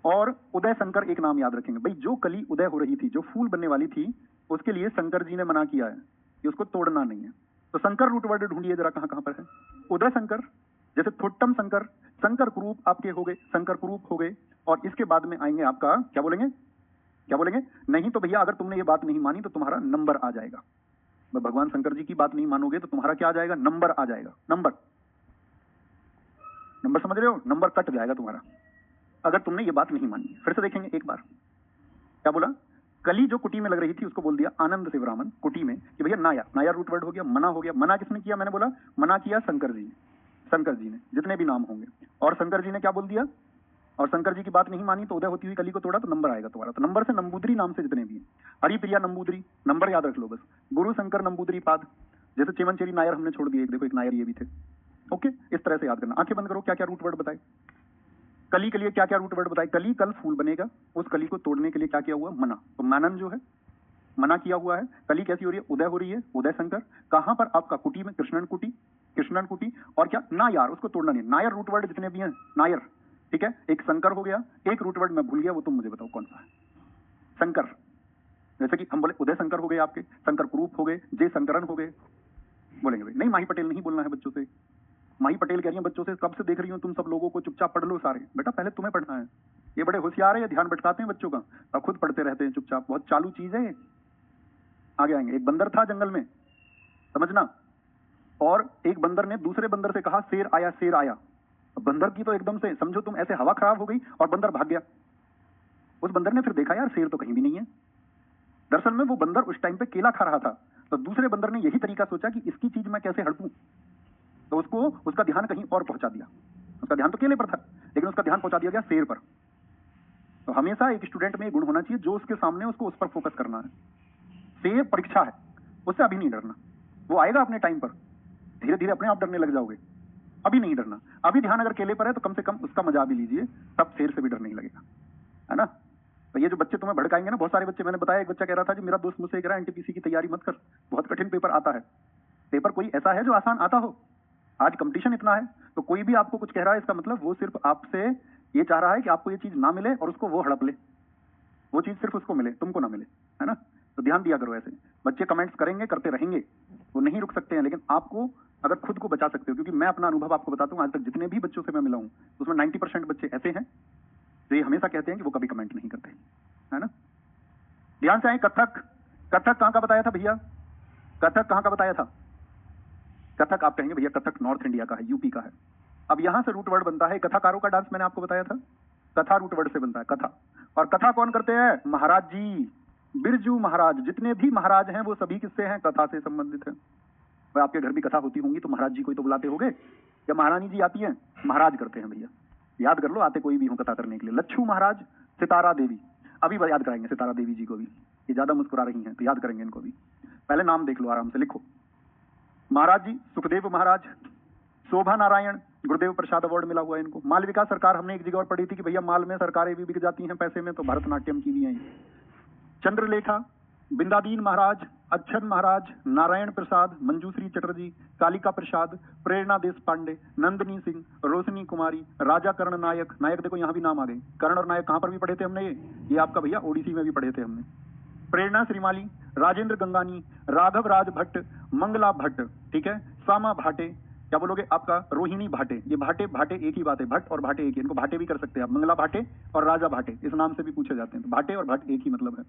और उदय शंकर एक नाम याद रखेंगे भाई, जो कली उदय हो रही थी, जो फूल बनने वाली थी, उसके लिए शंकर जी ने मना किया है कि उसको तोड़ना नहीं है। तो शंकर रूट वर्ड ढूंढिए जरा कहां कहां पर है। उदय शंकर, जैसे थोट्टम शंकर, शंकर कुरूप आपके हो गए, शंकर कुरूप हो गए, और इसके बाद में आएंगे आपका क्या बोलेंगे, क्या बोलेंगे? नहीं तो भैया अगर तुमने ये बात नहीं मानी तो तुम्हारा नंबर आ जाएगा। भगवान शंकर जी की बात नहीं मानोगे तो तुम्हारा क्या आ जाएगा? नंबर आ जाएगा। नंबर, नंबर समझ रहे हो? नंबर कट जाएगा तुम्हारा अगर तुमने ये बात नहीं मानी। फिर से देखेंगे एक बार, क्या बोला? कली जो कुटी में लग रही थी उसको बोल दिया आनंद से ब्राह्मण कुटी में कि भैया नायार, नायार रूट वर्ड हो गया, मना हो गया। मना किसने किया? मैंने बोला मना किया शंकर जी, शंकर जी ने, जितने भी नाम होंगे। और शंकर जी ने क्या बोल दिया? और शंकर जी की बात नहीं मानी तो उदय होती हुई कली को तोड़ा, तो नंबर आएगा तुम्हारा। तो नंबर से नंबूदरी नाम से जितने भी हैं, हरिप्रिया नंबूदरी, नंबर याद रख लो बस। गुरु शंकर नंबूदरी पाद, जैसे चेमनचेरी नायर हमने छोड़ दिए, देखो एक नायर ये भी थे, ओके। इस तरह से याद करना। आंखें बंद करो, क्या क्या रूट वर्ड बताए कली के लिए, क्या क्या रूट वर्ड बताए? कली कल फूल बनेगा, उस कली को तोड़ने के लिए क्या किया हुआ? मना। तो मानन जो है मना किया हुआ है। कली कैसी हो रही है? उदय हो रही है, उदय शंकर। कहां पर? आपका कुटी में, कृष्णन कुटी, कृष्णन कुटी। और क्या? ना यार, उसको तोड़ना नहीं। नायर रूट वर्ड जितने भी हैं नायर, ठीक है। एक शंकर हो गया, एक रूट वर्ड मैं भूल गया, वो तुम मुझे बताओ कौन सा है? शंकर, जैसे कि हम बोले उदय शंकर हो गए आपके, शंकर कुरूप हो गए, जय शंकरन हो गए, बोलेंगे भाई। नहीं माही पटेल नहीं बोलना है बच्चों से। माही पटेल कह रही है बच्चों से, कब से देख रही हूँ तुम सब लोगों को, चुपचाप पढ़ लो सारे। बेटा पहले तुम्हें पढ़ना है, ये बड़े होशियार है, ये ध्यान भटकाते हैं बच्चों का और खुद पढ़ते रहते हैं चुपचाप, बहुत चालू चीज है। आगे आएंगे। एक बंदर था जंगल में, समझना, और एक बंदर ने दूसरे बंदर से कहा शेर आया, शेर आया। बंदर की तो एकदम से समझो तुम ऐसे हवा खराब हो गई और बंदर भाग गया। उस बंदर ने फिर देखा यार शेर तो कहीं भी नहीं है। दरअसल में वो बंदर उस टाइम पे केला खा रहा था, तो दूसरे बंदर ने यही तरीका सोचा कि इसकी चीज मैं कैसे हड़पूं, तो उसको उसका ध्यान कहीं और पहुंचा दिया। उसका ध्यान तो केले पर था लेकिन उसका ध्यान पहुंचा दिया गया शेर पर। तो हमेशा एक स्टूडेंट में गुण होना चाहिए, जो उसके सामने उसको उस पर फोकस करना है। शेर परीक्षा है, उससे अभी नहीं डरना, वो आएगा अपने टाइम पर, धीरे धीरे अपने आप डरने लग जाओगे, अभी नहीं डरना। अभी ध्यान अगर केले पर है तो कम से कम उसका मजा भी लीजिए, तब शेर से भी डर नहीं लगेगा, है ना। तो ये जो बच्चे तुम्हें भड़काएंगे ना, बहुत सारे बच्चे, मैंने बताया एक बच्चा कह रहा था जी मेरा दोस्त मुझसे कह रहा है एनटीपीसी की तैयारी मत कर, बहुत कठिन पेपर आता है। पेपर कोई ऐसा है जो आसान आता हो? आज कंपटीशन इतना है, तो कोई भी आपको कुछ कह रहा है इसका मतलब वो सिर्फ आपसे ये चाह रहा है कि आपको ये चीज ना मिले और उसको वो हड़प ले, वो चीज सिर्फ उसको मिले, तुमको ना मिले, है ना। तो ध्यान दिया करो। ऐसे बच्चे कमेंट्स करेंगे, करते रहेंगे, वो नहीं रुक सकते हैं, लेकिन आपको अगर खुद को बचा सकते हो, क्योंकि मैं अपना अनुभव आपको बताता हूँ, आज तक जितने भी बच्चों से मैं मिला हूँ उसमें 90% बच्चे ऐसे हैं जो ये हमेशा कहते हैं कि वो कभी कमेंट नहीं करते, है ना। ध्यान से आए। कथक, कथक कहाँ का बताया था भैया? कथक कहाँ का बताया था? कथक आप कहेंगे भैया कथक नॉर्थ इंडिया का है, यूपी का है। अब यहां से रूट वर्ड बनता है कथाकारों का डांस, मैंने आपको बताया था, कथा रूट वर्ड से बनता है कथा। और कथा कौन करते हैं? महाराज जी, बिरजू महाराज, जितने भी महाराज हैं वो सभी किससे हैं? कथा से संबंधित हैं। भाई आपके घर भी कथा होती होंगी तो महाराज जी को ही तो बुलाते होंगे, या महारानी जी आती हैं, महाराज करते हैं भैया, याद कर लो, आते कोई भी हो कथा करने के लिए। लच्छू महाराज, सितारा देवी, अभी याद कराएंगे सितारा देवी जी को भी, ये ज्यादा मुस्कुरा रही हैं तो याद करेंगे इनको भी। पहले नाम देख लो, आराम से लिखो। महाराज जी सुखदेव महाराज, शोभा नारायण, गुरुदेव प्रसाद अवार्ड मिला हुआ है इनको। मालविका सरकार, हमने एक जगह और पढ़ी थी कि भैया माल में सरकारें भी बिक जाती हैं पैसे में, तो भरतनाट्यम की भी हैं। चंद्रलेखा, बिंदादीन महाराज, अच्छन महाराज, नारायण प्रसाद, मंजूश्री चटर्जी, कालिका प्रसाद, प्रेरणा देश पांडे, नंदिनी सिंह, रोशनी कुमारी, राजा कर्ण नायक, नायक देखो यहाँ भी नाम आ गए, कर्ण और नायक कहाँ पर भी पढ़े थे हमने, ये आपका भैया ओडिसी में भी पढ़े थे हमने। प्रेरणा श्रीमाली, राजेंद्र गंगानी, राघव राज भट्ट, मंगला भट्ट, ठीक है, सामा भाटे, क्या बोलोगे आपका रोहिणी भाटे, ये भाटे भाटे एक ही बात है, भट्ट और भाटे एक ही, इनको भाटे भी कर सकते हैं आप, मंगला भाटे और राजा भाटे इस नाम से भी पूछे जाते हैं, तो भाटे और भट्ट एक ही मतलब है।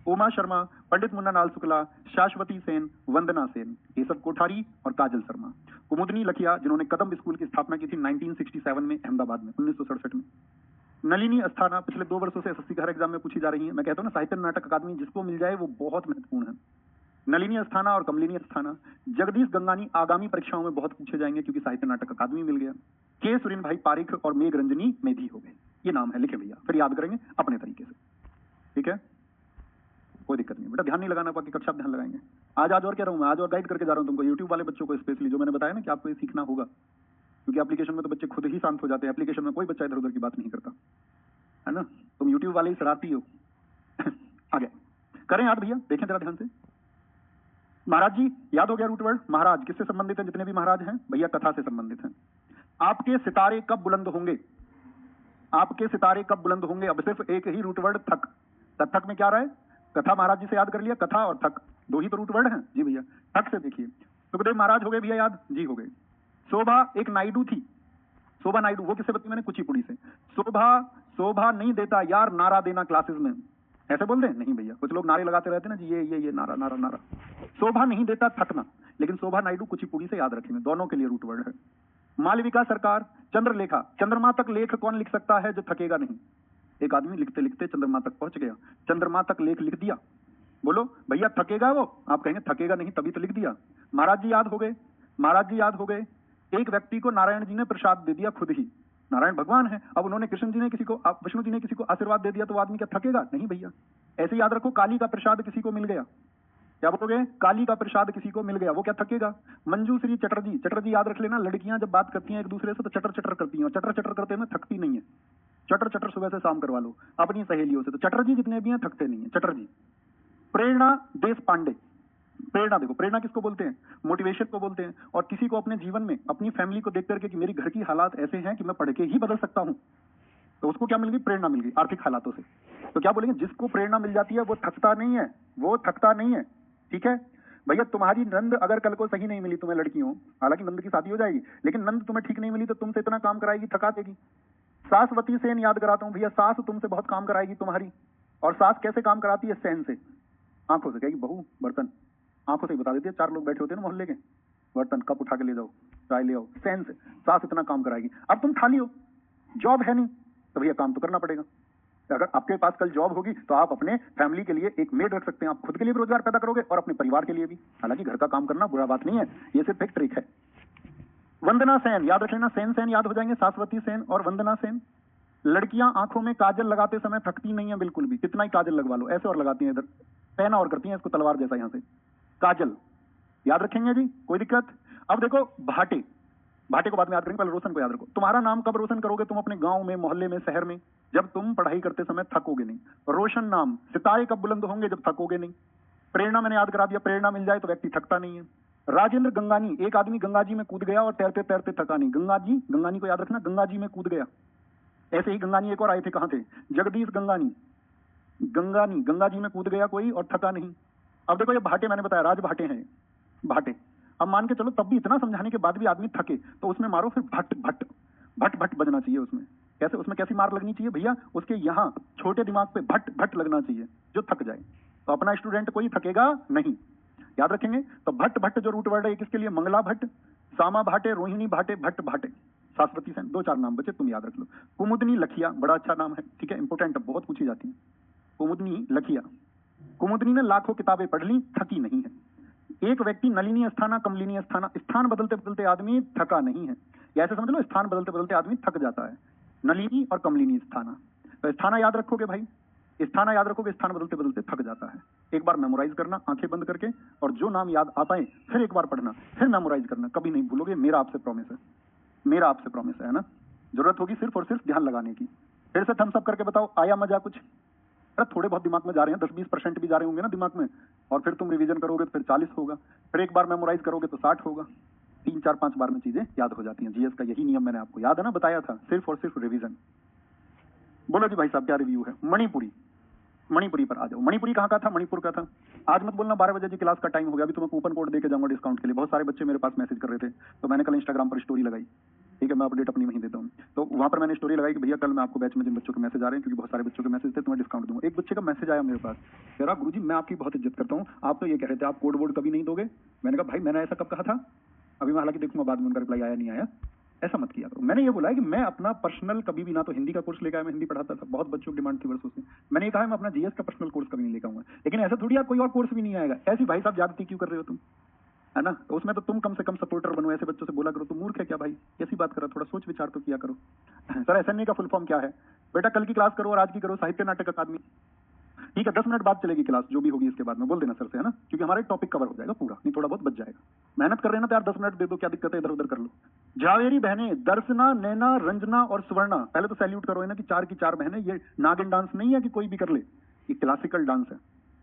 उमा शर्मा, पंडित मुन्ना लाल शुक्ला, शाश्वती सेन, वंदना सेन, ये सब कोठारी और काजल शर्मा। कुमुदनी लखिया, जिन्होंने कदम स्कूल की स्थापना की थी 1967 में अहमदाबाद में, 1967 में। नलिनी अस्थाना, पिछले 2 वर्षों से एसएससी का हर एग्जाम में पूछी जा रही है। मैं कहता हूँ ना, साहित्य नाटक अकादमी जिसको मिल जाए वो बहुत महत्वपूर्ण है। नलिनी अस्थाना और कमलिनी अस्थाना। जगदीश गंगानी आगामी परीक्षाओं में बहुत पूछे जाएंगे क्योंकि साहित्य नाटक अकादमी मिल गया। के सुरेन भाई पारिख और मेघ रंजनी मेधी हो गए, ये नाम है, लिखे भैया, फिर याद करेंगे अपने तरीके से, ठीक है, कोई दिक्कत नहीं बेटा, ध्यान नहीं लगाना, बाकी कक्षा ध्यान लगाएंगे। आज और कह रहा हूँ मैं, आज और गाइड करके जा रहा हूँ तुमको, यूट्यूब वाले बच्चों को स्पेशली, जो मैंने बताया ना कि आपको ये सीखना होगा, क्योंकि एप्लीकेशन में तो बच्चे खुद ही शांत हो जाते हैं, एप्लीकेशन में कोई बच्चा इधर उधर की बात नहीं करता है ना, तुम यूट्यूब वाले ही शरारती हो। आगे करें याद भैया, देखें जरा ध्यान से। महाराज जी याद हो गया रूट वर्ड। महाराज किससे संबंधित है? जितने भी महाराज हैं भैया कथा से संबंधित हैं। आपके सितारे कब बुलंद होंगे? आपके सितारे कब बुलंद होंगे? अब सिर्फ एक ही रूट वर्ड थक, थक में क्या रहा है? कथा, महाराज जी से याद कर लिया, कथा और थक दो ही तो रूट वर्ड हैं जी भैया। थक से देखिए, सुखदेव महाराज हो गए भैया याद जी, हो गए। शोभा एक नायडू थी, शोभा नायडू, वो किससे बती मैंने? कुचिपुड़ी से। शोभा, शोभा नहीं देता यार नारा देना क्लासेस में, ऐसे बोल दें? नहीं भैया, कुछ लोग नारे लगाते रहते हैं ना जी, ये नारा नारा नारा। शोभा नहीं देता थकना, लेकिन शोभा नायडू कुचिपुड़ी से याद रखेंगे, दोनों के लिए रूट वर्ड है। मालविका सरकार, चंद्रलेखा, चंद्रमा तक लेख कौन लिख सकता है जो थकेगा नहीं? एक आदमी लिखते लिखते चंद्रमा तक पहुंच गया, चंद्रमा तक लेख लिख दिया, बोलो भैया थकेगा वो? आप कहेंगे थकेगा नहीं, तभी तो लिख दिया। महाराज जी याद हो गए, महाराज जी याद हो गए। एक व्यक्ति को नारायण जी ने प्रसाद दे दिया खुद ही, नारायण भगवान है, अब उन्होंने कृष्ण जी ने किसी को, विष्णु जी ने किसी को आशीर्वाद दे दिया, तो आदमी क्या थकेगा? नहीं भैया। ऐसे याद रखो, काली का प्रसाद किसी को मिल गया, क्या बोलोगे? काली का प्रसाद किसी को मिल गया, वो क्या थकेगा? मंजूश्री चटर्जी, चटर्जी याद रख लेना, लड़कियां जब बात करती हैं एक दूसरे से तो चटर चटर करती हैं, और चटर चटर करते में थकती नहीं है। चटर चटर सुबह से शाम करवा लो अपनी सहेलियों से, तो चटर्जी जितने भी हैं थकते नहीं है, चटर्जी। प्रेरणा देश पांडे, प्रेरणा देखो, प्रेरणा किसको बोलते हैं? मोटिवेशन को बोलते हैं। और किसी को अपने जीवन में अपनी फैमिली को देख करके कि मेरी घर की हालात ऐसे हैं कि मैं पढ़ के ही बदल सकता हूं, तो उसको क्या मिल गई? प्रेरणा मिल गई आर्थिक हालातों से। तो क्या बोलेंगे? जिसको प्रेरणा मिल जाती है वो थकता नहीं है, वो थकता नहीं है, ठीक है भैया। तुम्हारी नंद अगर कल को सही नहीं मिली, तुम्हें लड़की हो, हालांकि नंद की शादी हो जाएगी, लेकिन नंद तुम्हें ठीक नहीं मिली तो तुमसे इतना काम कराएगी, थका देगी। सासवती सेन याद कराता हूं भैया, सास तुमसे बहुत काम कराएगी तुम्हारी, और सास कैसे काम कराती है? सहन से, आंखों से, कहेगी बहू बर्तन, आंखों से ही बता देती है, 4 लोग बैठे होते हैं ना मोहल्ले के, बर्तन कप उठा के ले जाओ, चाय ले आओ, सहन से सास इतना काम कराएगी। अब तुम खाली हो, जॉब है नहीं, तो भैया काम तो करना पड़ेगा। अगर आपके पास कल जॉब होगी तो आप अपने फैमिली के लिए एक मेड रख सकते हैं, आप खुद के लिए भी रोजगार पैदा करोगे और अपने परिवार के लिए भी। हालांकि घर का काम करना बुरा बात नहीं है, ये सिर्फ एक ट्रिक है। वंदना सेन याद रख लेना, सेन सेन याद हो जाएंगे, सासवती सेन और वंदना सेन। लड़कियां आंखों में काजल लगाते समय थकती नहीं है बिल्कुल भी, कितना ही काजल लगवा लो, ऐसे और लगाती हैं, इधर पहना और करती हैं इसको तलवार जैसा, यहां से काजल याद रखेंगे जी, कोई दिक्कत? अब देखो भाटे, भाटे को बाद में याद करेंगे, पहले रोशन को याद रखो। तुम्हारा नाम कब रोशन करोगे? तुम अपने गांव में, मोहल्ले में, शहर में, जब तुम पढ़ाई करते समय थकोगे नहीं। रोशन नाम, सितारे कब बुलंद होंगे? जब थकोगे नहीं। प्रेरणा मैंने याद करा दिया, प्रेरणा मिल जाए तो व्यक्ति थकता नहीं है। राजेंद्र गंगानी, एक आदमी गंगा जी में कूद गया और तैरते तैरते थका नहीं। गंगा जी, गंगानी को याद रखना, गंगा जी में कूद गया। ऐसे ही गंगानी एक और आए थे, कहां थे? जगदीश गंगानी, गंगानी गंगा जी में कूद गया कोई और थका नहीं। अब देखो ये भाटे मैंने बताया, राज भाटे हैं भाटे। अब मान के चलो तब भी इतना समझाने के बाद भी आदमी थके तो उसमें मारो फिर भट भट भट भट बजना चाहिए उसमें। कैसे? उसमें कैसी मार लगनी चाहिए भैया? उसके यहाँ छोटे दिमाग पे भट भट लगना चाहिए जो थक जाए, तो अपना स्टूडेंट कोई थकेगा नहीं, याद रखेंगे। तो भट्ट भट्ट जो रूट वर्ड है किसके लिए? मंगला भट्ट, सामा भाटे, रोहिणी भाटे, भट्ट भाटे, शाश्वती सेन, 2-4 नाम बचे, तुम याद रख लो। कुमुदनी लखिया, बड़ा अच्छा नाम है, ठीक है, इंपोर्टेंट, बहुत पूछी जाती है। कुमुदनी लखिया, कुमुदनी ने लाखों किताबें पढ़ ली, थकी नहीं है। एक व्यक्ति नलिनी अस्थाना कमलिनी अस्थाना, स्थान बदलते बदलते आदमी थका नहीं है। या ऐसे समझ लो, स्थान बदलते बदलते आदमी थक जाता है। नलिनी और कमलिनी स्थाना, तो स्थाना याद रखोगे भाई, स्थाना याद रखोगे, स्थान बदलते बदलते थक जाता है। एक बार मेमोराइज करना आंखें बंद करके, और जो नाम याद आ पाए फिर एक बार पढ़ना, फिर मेमोराइज करना, कभी नहीं भूलोगे, मेरा आपसे प्रॉमिस है, मेरा आपसे प्रॉमिस है ना। जरूरत होगी सिर्फ और सिर्फ ध्यान लगाने की। फिर से थम्स अप करके बताओ, आया मजा कुछ? अरे थोड़े बहुत दिमाग में जा रहे हैं, 10-20% भी जा रहे होंगे ना दिमाग में, और फिर तुम रिवीजन करोगे तो फिर 40 होगा, फिर एक बार मेमोराइज करोगे तो 60 होगा। 3-4-5 बार में चीजें याद हो जाती हैं। जीएस का यही नियम मैंने आपको याद है ना बताया था, सिर्फ और सिर्फ रिवीजन। बोलो जी भाई साहब क्या रिव्यू है? मणिपुरी, मणिपुरी पर आ जाओ। मणिपुरी कहाँ का था? मणिपुर का था। आज मत बोलना 12 बजे जी क्लास का टाइम हो गया, अभी तुम्हें कूपन कोड देके जाऊंगा डिस्काउंट के लिए। बहुत सारे बच्चे मेरे पास मैसेज कर रहे थे, तो मैंने कल इंस्टाग्राम पर स्टोरी लगाई, ठीक है, मैं अपडेट अपनी वहीं देता हूँ। तो वहां पर मैंने स्टोरी लगाई कि भैया कल मैं आपको बैच में जिन बच्चों के मैसेज आ रहे हैं, क्योंकि बहुत सारे बच्चों के मैसेज थे, तुम्हें डिस्काउंट दूंगा। एक बच्चे का मैसेज आया मेरे पास, कह रहा गुरुजी मैं आपकी बहुत इज्जत करता हूँ, आप तो ये कह रहे थे आप कोड वोड कभी नहीं दोगे। मैंने कहा भाई मैंने ऐसा कब कहा था? अभी मैं हालांकि देखूंगा बाद में उनका रिप्लाई आया नहीं आया, ऐसा मत किया करो। मैंने ये बोला है कि मैं अपना पर्सनल कभी भी ना तो हिंदी का कोर्स लेकर आया, मैं हिंदी पढ़ाता था, बहुत बच्चों की डिमांड थी वर्षों से। मैंने ये कहा मैं अपना जीएस का पर्सनल कोर्स कभी नहीं लेकर आऊंगा, लेकिन ऐसा थोड़ी कोई और कोर्स भी नहीं आएगा। ऐसी भाई साहब ज्यादती क्यों कर रहे हो तुम, है ना? तो उसमें तो तुम कम से कम सपोर्टर बनो, ऐसे बच्चों से बोला करो। तुम मूर्ख है क्या भाई? ऐसी बात करो, थोड़ा सोच विचार तो किया करो। सर एसएनए का फुल फॉर्म क्या है? बेटा कल की क्लास करो और आज की करो, साहित्य नाटक अकादमी, ठीक है। 10 मिनट बाद चलेगी क्लास, जो भी होगी इसके बाद में बोल देना सर से, है ना, क्योंकि हमारा टॉपिक कवर हो जाएगा पूरा, नहीं थोड़ा बहुत बच जाएगा। मेहनत कर रहे हैं ना तो यार 10 मिनट दे दो, क्या दिक्कत है, इधर उधर कर लो। झावेरी बहनें दर्शना, नैना, रंजना और सुवर्णा, पहले तो सैल्यूट करो ना कि 4 की 4 बहनें। ये नागिन डांस नहीं है कि कोई भी कर ले, ये क्लासिकल डांस है,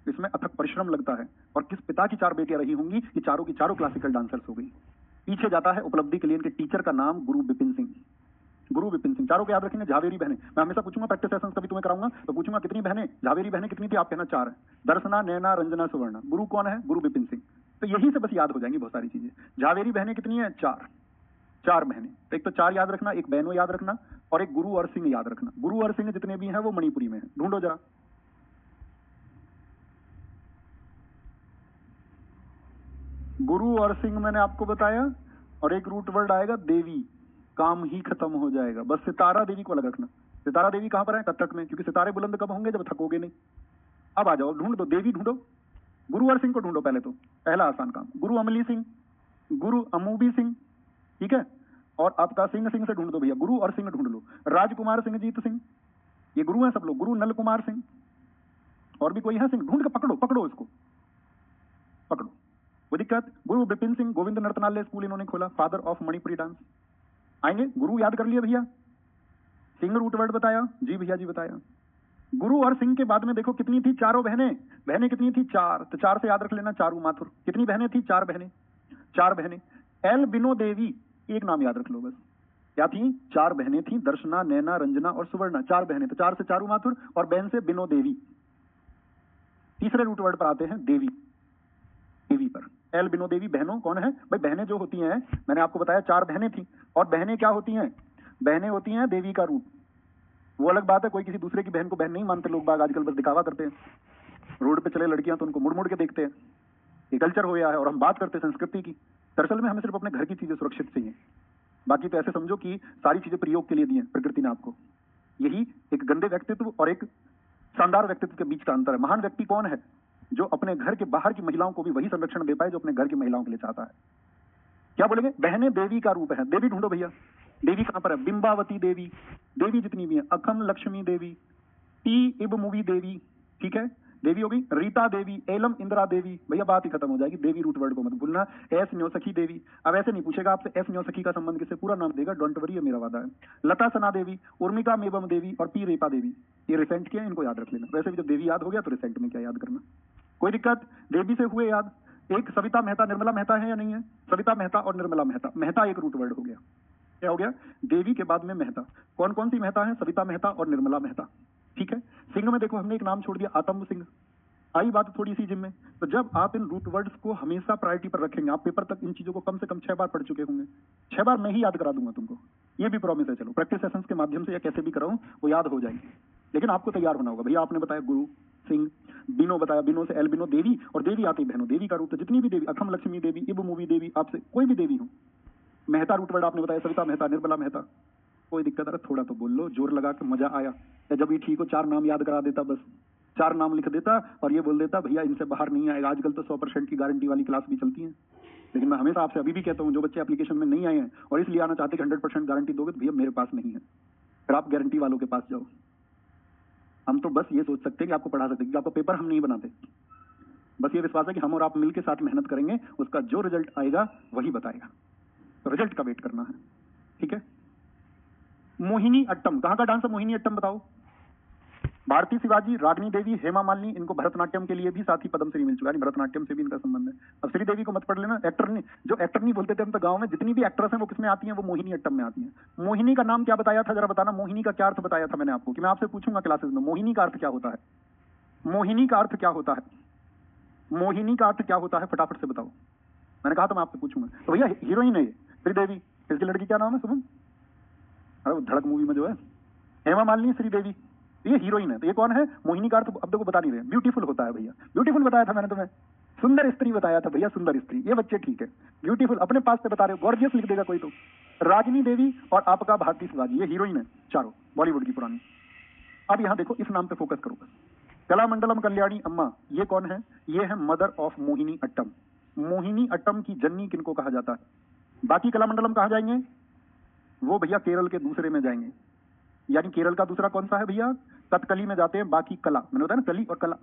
इसमें अथक परिश्रम लगता है। और किस पिता की 4 बेटियां रही होंगी कि चारों की चारों क्लासिकल डांसर्स हो गई। पीछे जाता है उपलब्धि के लिए इनके टीचर का नाम गुरु विपिन सिंह, गुरु विपिन सिंह। चारों को याद रखेंगे। झावेरी बहनें, मैं हमेशा पूछूंगा प्रैक्टिस सेशंस कभी तुम्हें कराऊंगा तो पूछूंगा कितनी बहनें, झावेरी बहनें कितनी थी? आप कहना 4 है। दर्शना, नैना, रंजना, सुवर्णा। गुरु कौन है? गुरु विपिन सिंह। तो यही से बस याद हो जाएंगी बहुत सारी चीजें। झावेरी बहनें कितनी है? 4 बहनें। एक तो 4 याद रखना, एक बहनों याद रखना, और एक गुरु और सिंह याद रखना। गुरु और सिंह जितने भी हैं वो मणिपुरी में है, ढूंढो जरा। गुरु और सिंह मैंने आपको बताया, और एक रूट वर्ड आएगा देवी, काम ही खत्म हो जाएगा। बस सितारा देवी को अलग रखना। सितारा देवी कहां पर है? कथक में, क्योंकि सितारे बुलंद कब होंगे? जब थकोगे नहीं। अब आ जाओ, ढूंढ दो, देवी ढूंढो। गुरु और सिंह को ढूंढो पहले तो, पहला आसान काम। गुरु अमली सिंह, गुरु अमूबी सिंह, ठीक है, और आपका सिंह सिंह से ढूंढ दो भैया, गुरु और सिंह ढूंढ लो। राजकुमार सिंह, जीत सिंह, ये गुरु हैं सब लोग। गुरु नल कुमार सिंह, और भी कोई है सिंह, ढूंढ के पकड़ो, पकड़ो इसको, पकड़ो। वो दिक्कत। गुरु विपिन सिंह, गोविंद नर्तनालय स्कूल इन्होंने खोला, फादर ऑफ मणिपुरी डांस। आएंगे। गुरु याद कर लिए भैया? सिंह रूट वर्ड बताया जी भैया जी बताया। गुरु और सिंह के बाद में देखो कितनी थी? चारों बहनें। बहनें कितनी थी? 4। तो 4 से याद रख लेना, चारू माथुर। कितनी बहनें थी? 4 बहनें, 4 बहनें। एल बिनो देवी, एक नाम याद रख लो बस। क्या थी? 4 बहनें थी, दर्शना, नैना, रंजना और सुवर्णा। 4 बहनें, तो 4 से चारू माथुर, और बहन से बिनो देवी। तीसरे रूट वर्ड पर आते हैं देवी, देवी पर। एल बिनो देवी बहनों कौन है भाई? बहनें जो होती हैं, मैंने आपको बताया 4 बहनें थी, और बहनें क्या होती हैं? बहनें होती हैं देवी का रूप। वो अलग बात है, कोई किसी दूसरे की बहन को बहन नहीं मानते लोग बाग, आजकल बस दिखावा करते हैं। रोड पे चले लड़कियां तो उनको मुड़ मुड़ के देखते हैं, ये कल्चर हो गया है। और हम बात करते हैं संस्कृति की, दरअसल में हमें सिर्फ अपने घर की चीजें सुरक्षित चाहिए, बाकी तो ऐसे समझो कि सारी चीजें प्रयोग के लिए दी हैं प्रकृति ने आपको। यही एक गंदे व्यक्तित्व और एक शानदार व्यक्तित्व के बीच का अंतर है। महान व्यक्ति कौन है? जो अपने घर के बाहर की महिलाओं को भी वही संरक्षण दे पाए जो अपने घर की महिलाओं के लिए चाहता है। क्या बोलेंगे? बहनें देवी का रूप है। देवी ढूंढो भैया, देवी कहां पर है? बिंबावती देवी, देवी जितनी भी है, अखम लक्ष्मी देवी, टी इब मूवी देवी, ठीक है, देवी होगी। रीता देवी, एलम इंदिरा देवी, भैया बात ही खत्म हो जाएगी। देवी रूट वर्ड को मत भूलना। एस न्योसखी देवी, अब ऐसे नहीं पूछेगा आपसे एस न्योसखी का संबंध किससे, पूरा नाम देगा, डोंट वरी, ये मेरा वादा है। लता सना देवी, उर्मिका मेबम देवी और पी रेपा देवी, ये रिसेंट के, इनको याद रख लेना। वैसे भी जब देवी याद हो गया तो रिसेंट में क्या याद करना, कोई दिक्कत। देवी से हुए याद। एक सविता मेहता, निर्मला मेहता है या नहीं है? सविता मेहता और निर्मला मेहता, मेहता एक रूट वर्ड हो गया। क्या हो गया? देवी के बाद में मेहता। कौन कौन सी मेहता है? सविता मेहता और निर्मला मेहता, ठीक है। सिंह में देखो हमने एक नाम छोड़ दिया, आतंब सिंह। आई बात थोड़ी सी जिम में, तो जब आप इन रूट वर्ड्स को हमेशा प्रायोरिटी पर रखेंगे, आप पेपर तक इन चीजों को कम से कम 6 बार पढ़ चुके होंगे। 6 बार मैं ही याद करा दूंगा तुमको, ये भी प्रॉमिस है। चलो प्रैक्टिस सेशंस के माध्यम से या कैसे भी कराऊं वो याद हो जाएंगे, लेकिन आपको तैयार होना होगा। भैया आपने बताया गुरु सिंह, बिनो बताया, बिनो से एल बिनो देवी, और देवी आती बहनों। देवी का रूप तो जितनी भी देवी, अखम लक्ष्मी देवी, इब मूवी देवी, आपसे कोई भी देवी हो। मेहता रूट वर्ड आपने बताया, सविता मेहता, निर्मला मेहता, कोई दिक्कत है? थोड़ा तो बोल लो, जोर लगा के, मजा आया। या जब भी ठीक हो 4 नाम याद करा देता बस, 4 नाम लिख देता और ये बोल देता भैया इनसे बाहर नहीं आएगा। आजकल तो 100% की गारंटी वाली क्लास भी चलती है, लेकिन मैं हमेशा आपसे अभी भी कहता हूं, जो बच्चे एप्लीकेशन में नहीं आए हैं और इसलिए आना चाहते हैं कि 100% गारंटी दोगे, तो भैया मेरे पास नहीं है, फिर आप गारंटी वालों के पास जाओ। हम तो बस ये सोच सकते हैं कि आपको पढ़ा सकते हैं, आपका पेपर हम नहीं बनाते, बस ये विश्वास है कि हम और आप मिलकर साथ मेहनत करेंगे, उसका जो रिजल्ट आएगा वही बताएगा, तो रिजल्ट का वेट करना है। ठीक है। मोहिनी अट्टम, कहां का डांस है मोहिनी अट्टम बताओ? भारती शिवाजी, रागनी देवी, हेमा मालिनी, इनको भरतनाट्यम के लिए भी साथी पद्मश्री मिल चुका है, भरतनाट्यम से भी इनका संबंध है। अब श्रीदेवी को मत पढ़ लेना, एक्टर नहीं, जो एक्टर नहीं बोलते थे हम तो गांव में, जितनी भी एक्ट्रेस हैं वो किसमें आती हैं? वो मोहिनी अट्टम में आती हैं। मोहिनी का नाम क्या बताया था जरा बताना, मोहिनी का क्या अर्थ बताया था मैंने आपको, कि मैं आपसे पूछूंगा क्लासेस में मोहिनी का अर्थ क्या होता है? मोहिनी का अर्थ क्या होता है? मोहिनी का अर्थ क्या होता है, फटाफट से बताओ। मैंने कहा था मैं आपसे पूछूंगा। तो भैया हीरोइन है ये श्रीदेवी, इसकी लड़की क्या नाम है शुभम? अरे धड़क मूवी में जो है हेमा मालिनी, श्रीदेवी, ये हीरोइन है। तो ये कौन है? मोहिनी का अर्थ अब देखो बता नहीं रहे। ब्यूटीफुल होता है भैया, ब्यूटीफुल बताया था मैंने तुम्हें, सुंदर स्त्री बताया था भैया, सुंदर स्त्री। ये बच्चे ठीक है, ब्यूटीफुल अपने पास से बता रहे हो, गॉर्जियस लिख देगा कोई तो। रागिनी देवी और आपका भारती शिवाजी, ये हीरोइन है चारों, बॉलीवुड की पुरानी। अब यहाँ देखो, इस नाम पे फोकस करो बस। कलामंडलम कल्याणी अम्मा, ये कौन है? ये है मदर ऑफ मोहिनी अट्टम। मोहिनी अट्टम की जननी किनको कहा जाता है? बाकी कलामंडलम कहा जाएंगे वो भैया केरल के दूसरे में जाएंगे, यानी केरल का दूसरा कौन सा है भैया? कथकली में जाते हैं, बाकी कला, मैंने बताया ना कली और कला।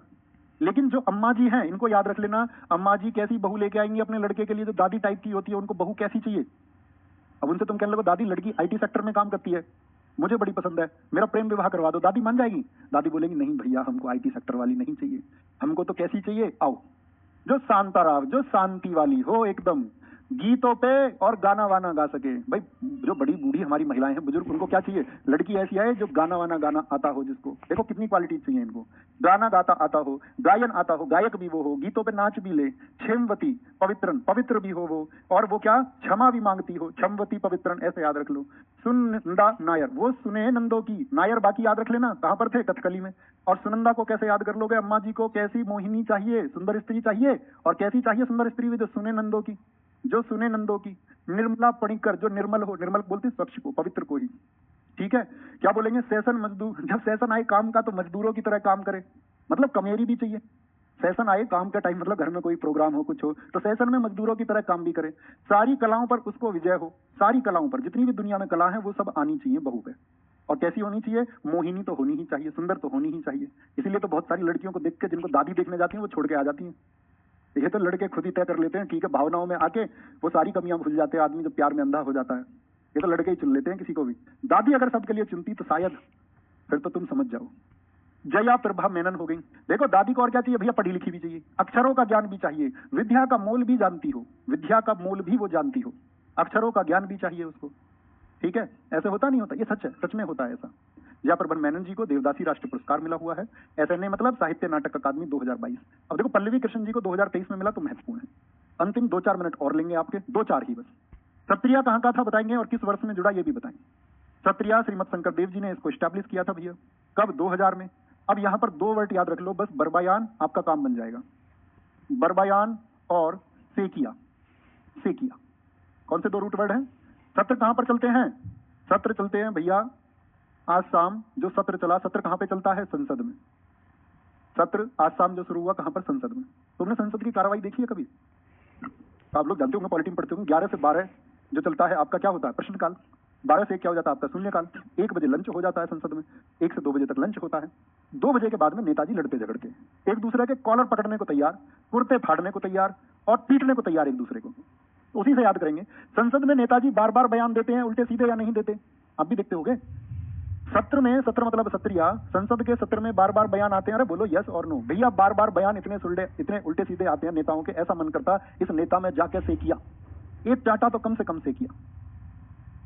लेकिन जो अम्मा जी हैं इनको याद रख लेना, अम्मा जी कैसी बहू लेके आएंगी अपने लड़के के लिए, जो दादी टाइप की होती है, उनको बहू कैसी चाहिए? अब उनसे तुम कहने लगो दादी लड़की आईटी सेक्टर में काम करती है, मुझे बड़ी पसंद है, मेरा प्रेम विवाह करवा दो, दादी मान जाएगी? दादी बोलेगी नहीं भैया हमको आईटी सेक्टर वाली नहीं चाहिए, हमको तो कैसी चाहिए? आओ जो शांताराव, जो शांति वाली हो, एकदम गीतों पे और गाना वाना गा सके। भाई जो बड़ी बूढ़ी हमारी महिलाएं हैं, बुजुर्ग, उनको क्या चाहिए? लड़की ऐसी आए जो गाना वाना गाना आता हो, जिसको देखो कितनी क्वालिटी चाहिए इनको, गाना गाता आता हो, गायन आता हो, गायक भी वो हो, गीतों पे नाच भी ले, क्षेमवती पवित्रन, पवित्र भी हो वो, और वो क्या क्षमा भी मांगती हो, क्षमवती पवित्रन, ऐसे याद रख लो। सुनंदा नायर, वो सुने नंदो की नायर, बाकी याद रख लेना कहां पर थे? कथकली में। और सुनंदा को कैसे याद कर लोगे? अम्मा जी को कैसी मोहिनी चाहिए? सुंदर स्त्री चाहिए। और कैसी चाहिए सुंदर स्त्री? जो सुने नंदो की, जो सुने नंदो की। निर्मला पणिकर, जो निर्मल हो, निर्मल बोलते स्वच्छ को, पवित्र को ही। ठीक है। क्या बोलेंगे? सेशन मजदूर, जब सेशन आए काम का तो मजदूरों की तरह काम करे, मतलब कमेरी भी चाहिए। सेशन आए काम का टाइम, मतलब घर में कोई प्रोग्राम हो, कुछ हो, तो सेशन में मजदूरों की तरह काम भी करे। सारी कलाओं पर उसको विजय हो, सारी कलाओं पर, जितनी भी दुनिया में कला है वो सब आनी चाहिए बहू पे। और कैसी होनी चाहिए? मोहिनी तो होनी ही चाहिए, सुंदर तो होनी ही चाहिए। इसीलिए तो बहुत सारी लड़कियों को देख के, जिनको दादी देखने जाती हैं, वो छोड़ के आ जाती हैं। ये तो लड़के खुद ही तय कर लेते हैं, ठीक है, भावनाओं में आके वो सारी कमियां भूल जाते हैं आदमी, जब प्यार में अंधा हो जाता है। ये तो लड़के ही चुन लेते हैं किसी को भी। दादी अगर सबके लिए चुनती तो शायद, फिर तो तुम समझ जाओ। जया प्रभा मेनन हो गई। देखो दादी को और क्या चाहिए भैया? पढ़ी लिखी भी चाहिए, अक्षरों का ज्ञान भी चाहिए, विद्या का मोल भी जानती हो, विद्या का मोल भी वो जानती हो, अक्षरों का ज्ञान भी चाहिए उसको। ठीक है। ऐसे होता नहीं होता, ये सच है, सच में होता है ऐसा। जया प्रभा मेनन जी को देवदासी राष्ट्रीय पुरस्कार मिला हुआ है, ऐसे नहीं मतलब साहित्य नाटक अकादमी 2022। अब देखो पल्लवी कृष्ण जी को 2023 में मिला, तो महत्वपूर्ण है। अंतिम 2-4 मिनट और लेंगे आपके, 2-4 ही बस। सत्रिया कहां का था बताएंगे, और किस वर्ष में जुड़ा ये भी बताएंगे। सत्रिया श्रीमद शंकर देव जी ने इसको स्टैब्लिश किया था भैया, कब? 2000 में। अब यहां पर 2 वर्ड याद रख लो बस, बरबायान आपका काम बन जाएगा। बरबायान और सेकिया। सेकिया कौन से 2 रूट वर्ड हैं? सत्र कहां पर चलते हैं? सत्र चलते हैं भैया आज शाम, जो सत्र चला, सत्र कहां पे चलता है? संसद में। सत्र आज शाम जो शुरू हुआ कहां पर? संसद में। तुमने संसद की कार्रवाई देखी है कभी? आप लोग जानते होंगे, पॉलिटी में पढ़ते होंगे, 11 से 12 जो चलता है आपका क्या होता है? प्रश्नकाल। 12 से 1 क्या हो जाता है आपका? शून्यकाल। 1 बजे लंच हो जाता है संसद में, 1 से 2 बजे तक लंच होता है। 2 बजे के बाद में नेताजी लड़ते झगड़ते, एक दूसरे के कॉलर पकड़ने को तैयार, कुर्ते फाड़ने को तैयार, और पीटने को तैयार एक दूसरे को। उसी से याद करेंगे। संसद में नेताजी बार बार बयान देते हैं, उल्टे सीधे या नहीं देते? आप भी देखते होंगे। सत्र में, सत्र मतलब सत्रिया, संसद के सत्र में बार बार बयान आते हैं। अरे बोलो यस और नो भैया, बार बार बयान इतने उल्टे सीधे आते हैं नेताओं के, ऐसा मन करता इस नेता में जाके सेकिया, एक चांटा तो कम से कम सेकिया।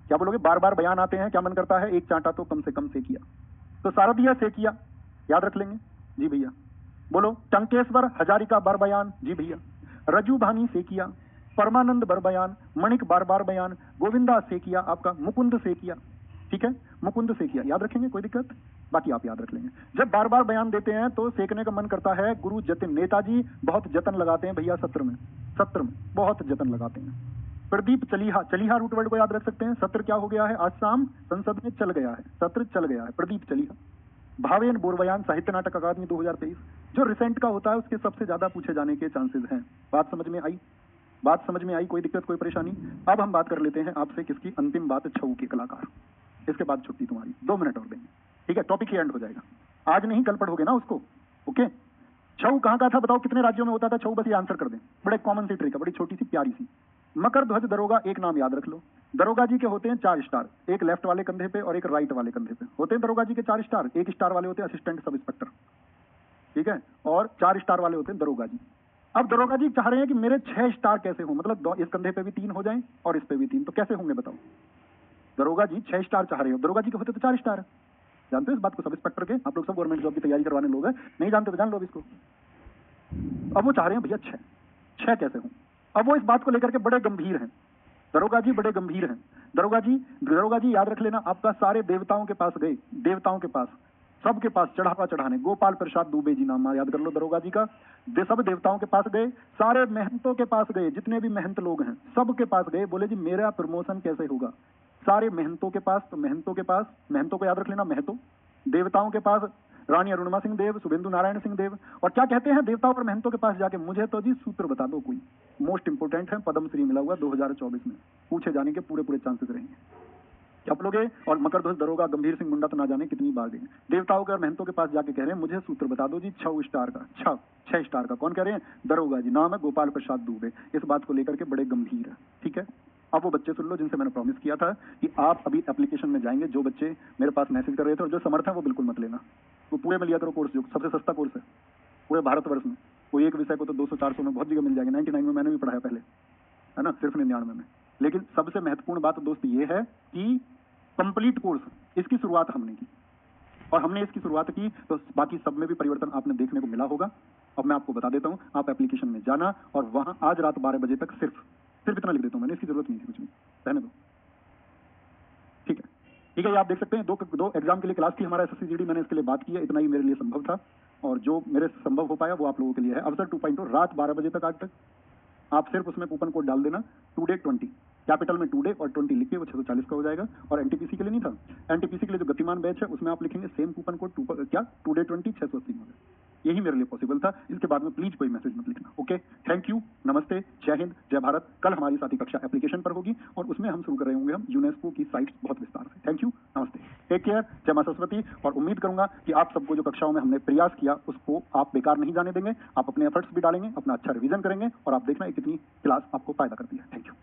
क्या बोलोगे? बार बार बयान आते हैं, क्या मन करता है? एक चांटा तो कम से कम सेकिया। तो शारदिया सेकिया याद रख लेंगे जी भैया। बोलो टंकेश्वर हजारिका बार बयान जी भैया, रजू भानी सेकिया, परमानंद बार बयान, मणिक बार बार बयान, गोविंदा सेकिया आपका, मुकुंद सेकिया। ठीक है, मुकुंद सेकिया याद रखेंगे, कोई दिक्कत? बाकी आप याद रख लेंगे। जब बार बार बयान देते हैं तो सेकने का मन करता है। गुरु जतिन, नेताजी बहुत जतन लगाते हैं भैया सत्र में, सत्र में बहुत जतन लगाते हैं। प्रदीप चलीहा, चलीहा रूट वर्ड को याद रख सकते हैं। सत्र क्या हो गया है? आज शाम संसद में चल गया है, सत्र चल गया है, प्रदीप चलीहा। भावेन बोरवयान साहित्य नाटक अकादमी 2023, जो रिसेंट का होता है उसके सबसे ज्यादा पूछे जाने के चांसेस हैं। बात समझ में आई? बात समझ में आई? कोई दिक्कत, कोई परेशानी? अब हम बात कर लेते हैं आपसे किसकी, अंतिम बात, छऊ के कलाकार। इसके बाद छुट्टी तुम्हारी, 2 मिनट और देंगे, ठीक है? टॉपिक ही एंड हो जाएगा। आज नहीं कल पढ़ोगे ना उसको, ओके? छऊ कहाँ का था बताओ, कितने राज्यों में होता था छऊ? बस ये आंसर कर दें, बड़े कॉमन सी ट्रिक है, बड़ी छोटी सी प्यारी सी। मकर ध्वज दरोगा, एक नाम याद रख लो। दरोगा जी के होते हैं 4 स्टार, एक लेफ्ट वाले कंधे पे और एक राइट वाले कंधे पे होते हैं दरोगा जी के 4 स्टार। 1 स्टार वाले होते हैं असिस्टेंट सब इंस्पेक्टर, ठीक है? और 4 स्टार वाले होते हैं दरोगा जी। अब दरोगा जी चाह रहे हैं कि मेरे 6 स्टार कैसे हों, मतलब इस कंधे पे भी 3 हो जाएं और इस पे भी 3, तो कैसे होंगे बताओ? दरोगा जी 6 स्टार चाह रहे हो, दरोगा जी के होते तो 4 स्टार। जानते हो इस बात को सब इंस्पेक्टर के? आप लोग सब गवर्नमेंट जॉब की तैयारी करवाने लोग हैं, नहीं जानते तो जान लो अब इसको। अब वो चाह रहे हैं भैया 6 कैसे हों? अब वो इस बात को लेकर के बड़े गंभीर हैं, दरोगा जी बड़े गंभीर हैं। दरोगा जी याद रख लेना, आपका सारे देवताओं के पास गए, देवताओं के पास, सबके पास चढ़ावा चढ़ाने। गोपाल प्रसाद दुबे जी नाम याद कर लो दरोगा जी का। सब देवताओं के पास गए, सारे महंतों के पास गए, जितने भी महंत लोग हैं सबके पास गए, बोले जी मेरा प्रमोशन कैसे होगा? सारे महंतों के पास, तो महंतों को याद रख लेना, महतो। देवताओं के पास रानी अरुणिमा सिंह देव, शुभेंदु नारायण सिंह देव। और क्या कहते हैं देवताओं और महंतों के पास जाके? मुझे तो जी सूत्र बता दो कोई, मोस्ट इंपोर्टेंट है, पद्मश्री मिला हुआ 2024 में, पूछे जाने के पूरे चांसेस रहेंगे। आप लोग और मकर ध्वज दरोगा गंभीर सिंह मुंडा तो ना जाने कितनी बार गए, देवताओं के और महंतों के पास जाके कह रहे हैं मुझे सूत्र बता दो जी 6 स्टार का। 6 स्टार का कौन कह रहे हैं? दरोगा जी, नाम है गोपाल प्रसाद दुबे। इस बात को लेकर के बड़े गंभीर है, ठीक है? अब वो बच्चे सुन लो जिनसे मैंने प्रॉमिस किया था कि आप अभी एप्लीकेशन में जाएंगे। जो बच्चे मेरे पास मैसेज कर रहे थे और जो समर्थ है वो बिल्कुल मत लेना, वो पूरे में लिया करो कोर्स, जो सबसे सस्ता कोर्स है पूरे भारतवर्ष में। कोई एक विषय को तो 200-400 में बहुत जगह मिल जाएगा, 99 में मैंने भी पढ़ाया पहले, है ना, सिर्फ 99 में। लेकिन सबसे महत्वपूर्ण बात दोस्त ये है कि कंप्लीट कोर्स, इसकी शुरुआत हमने की, और हमने इसकी शुरुआत की तो बाकी सब में भी परिवर्तन आपने देखने को मिला होगा। अब मैं आपको बता देता हूं, आप एप्लीकेशन में जाना और वहां आज रात 12 बजे तक सिर्फ इतना लिख देता हूं मैंने, इसकी जरूरत नहीं है कुछ भी, रहने दो, ठीक है? ठीक है, ये आप देख सकते हैं, दो एग्जाम के लिए क्लास थी हमारा SSC-GD, मैंने इसके लिए बात की है, इतना ही मेरे लिए संभव था, और जो मेरे संभव हो पाया वो आप लोगों के लिए है। अवसर 2.0 रात 12 बजे तक, आज तक आप सिर्फ उसमें कूपन कोड डाल देना, टुडे 20, कैपिटल में टुडे और 20 लिख के, वो 640 का हो जाएगा। और एनटीपीसी के लिए नहीं था, एनटीपीसी के लिए जो गतिमान बैच है उसमें आप लिखेंगे सेम कूपन कोड टुडे 20 680 में। यही मेरे लिए पॉसिबल था, इसके बाद में प्लीज कोई मैसेज मत लिखना, ओके? थैंक यू, नमस्ते, जय हिंद, जय भारत। कल हमारी साथी कक्षा एप्लीकेशन पर होगी और उसमें हम शुरू कर रहे होंगे हम यूनेस्को की साइट्स बहुत विस्तार से। थैंक यू, नमस्ते, टेक केयर, जय मां सरस्वती। और उम्मीद करूंगा कि आप सबको जो कक्षाओं में हमने प्रयास किया उसको आप बेकार नहीं जाने देंगे, आप अपने एफर्ट्स भी डालेंगे, अपना अच्छा रिवीजन करेंगे और आप देखना कितनी क्लास आपको फायदा करती है। Thank you.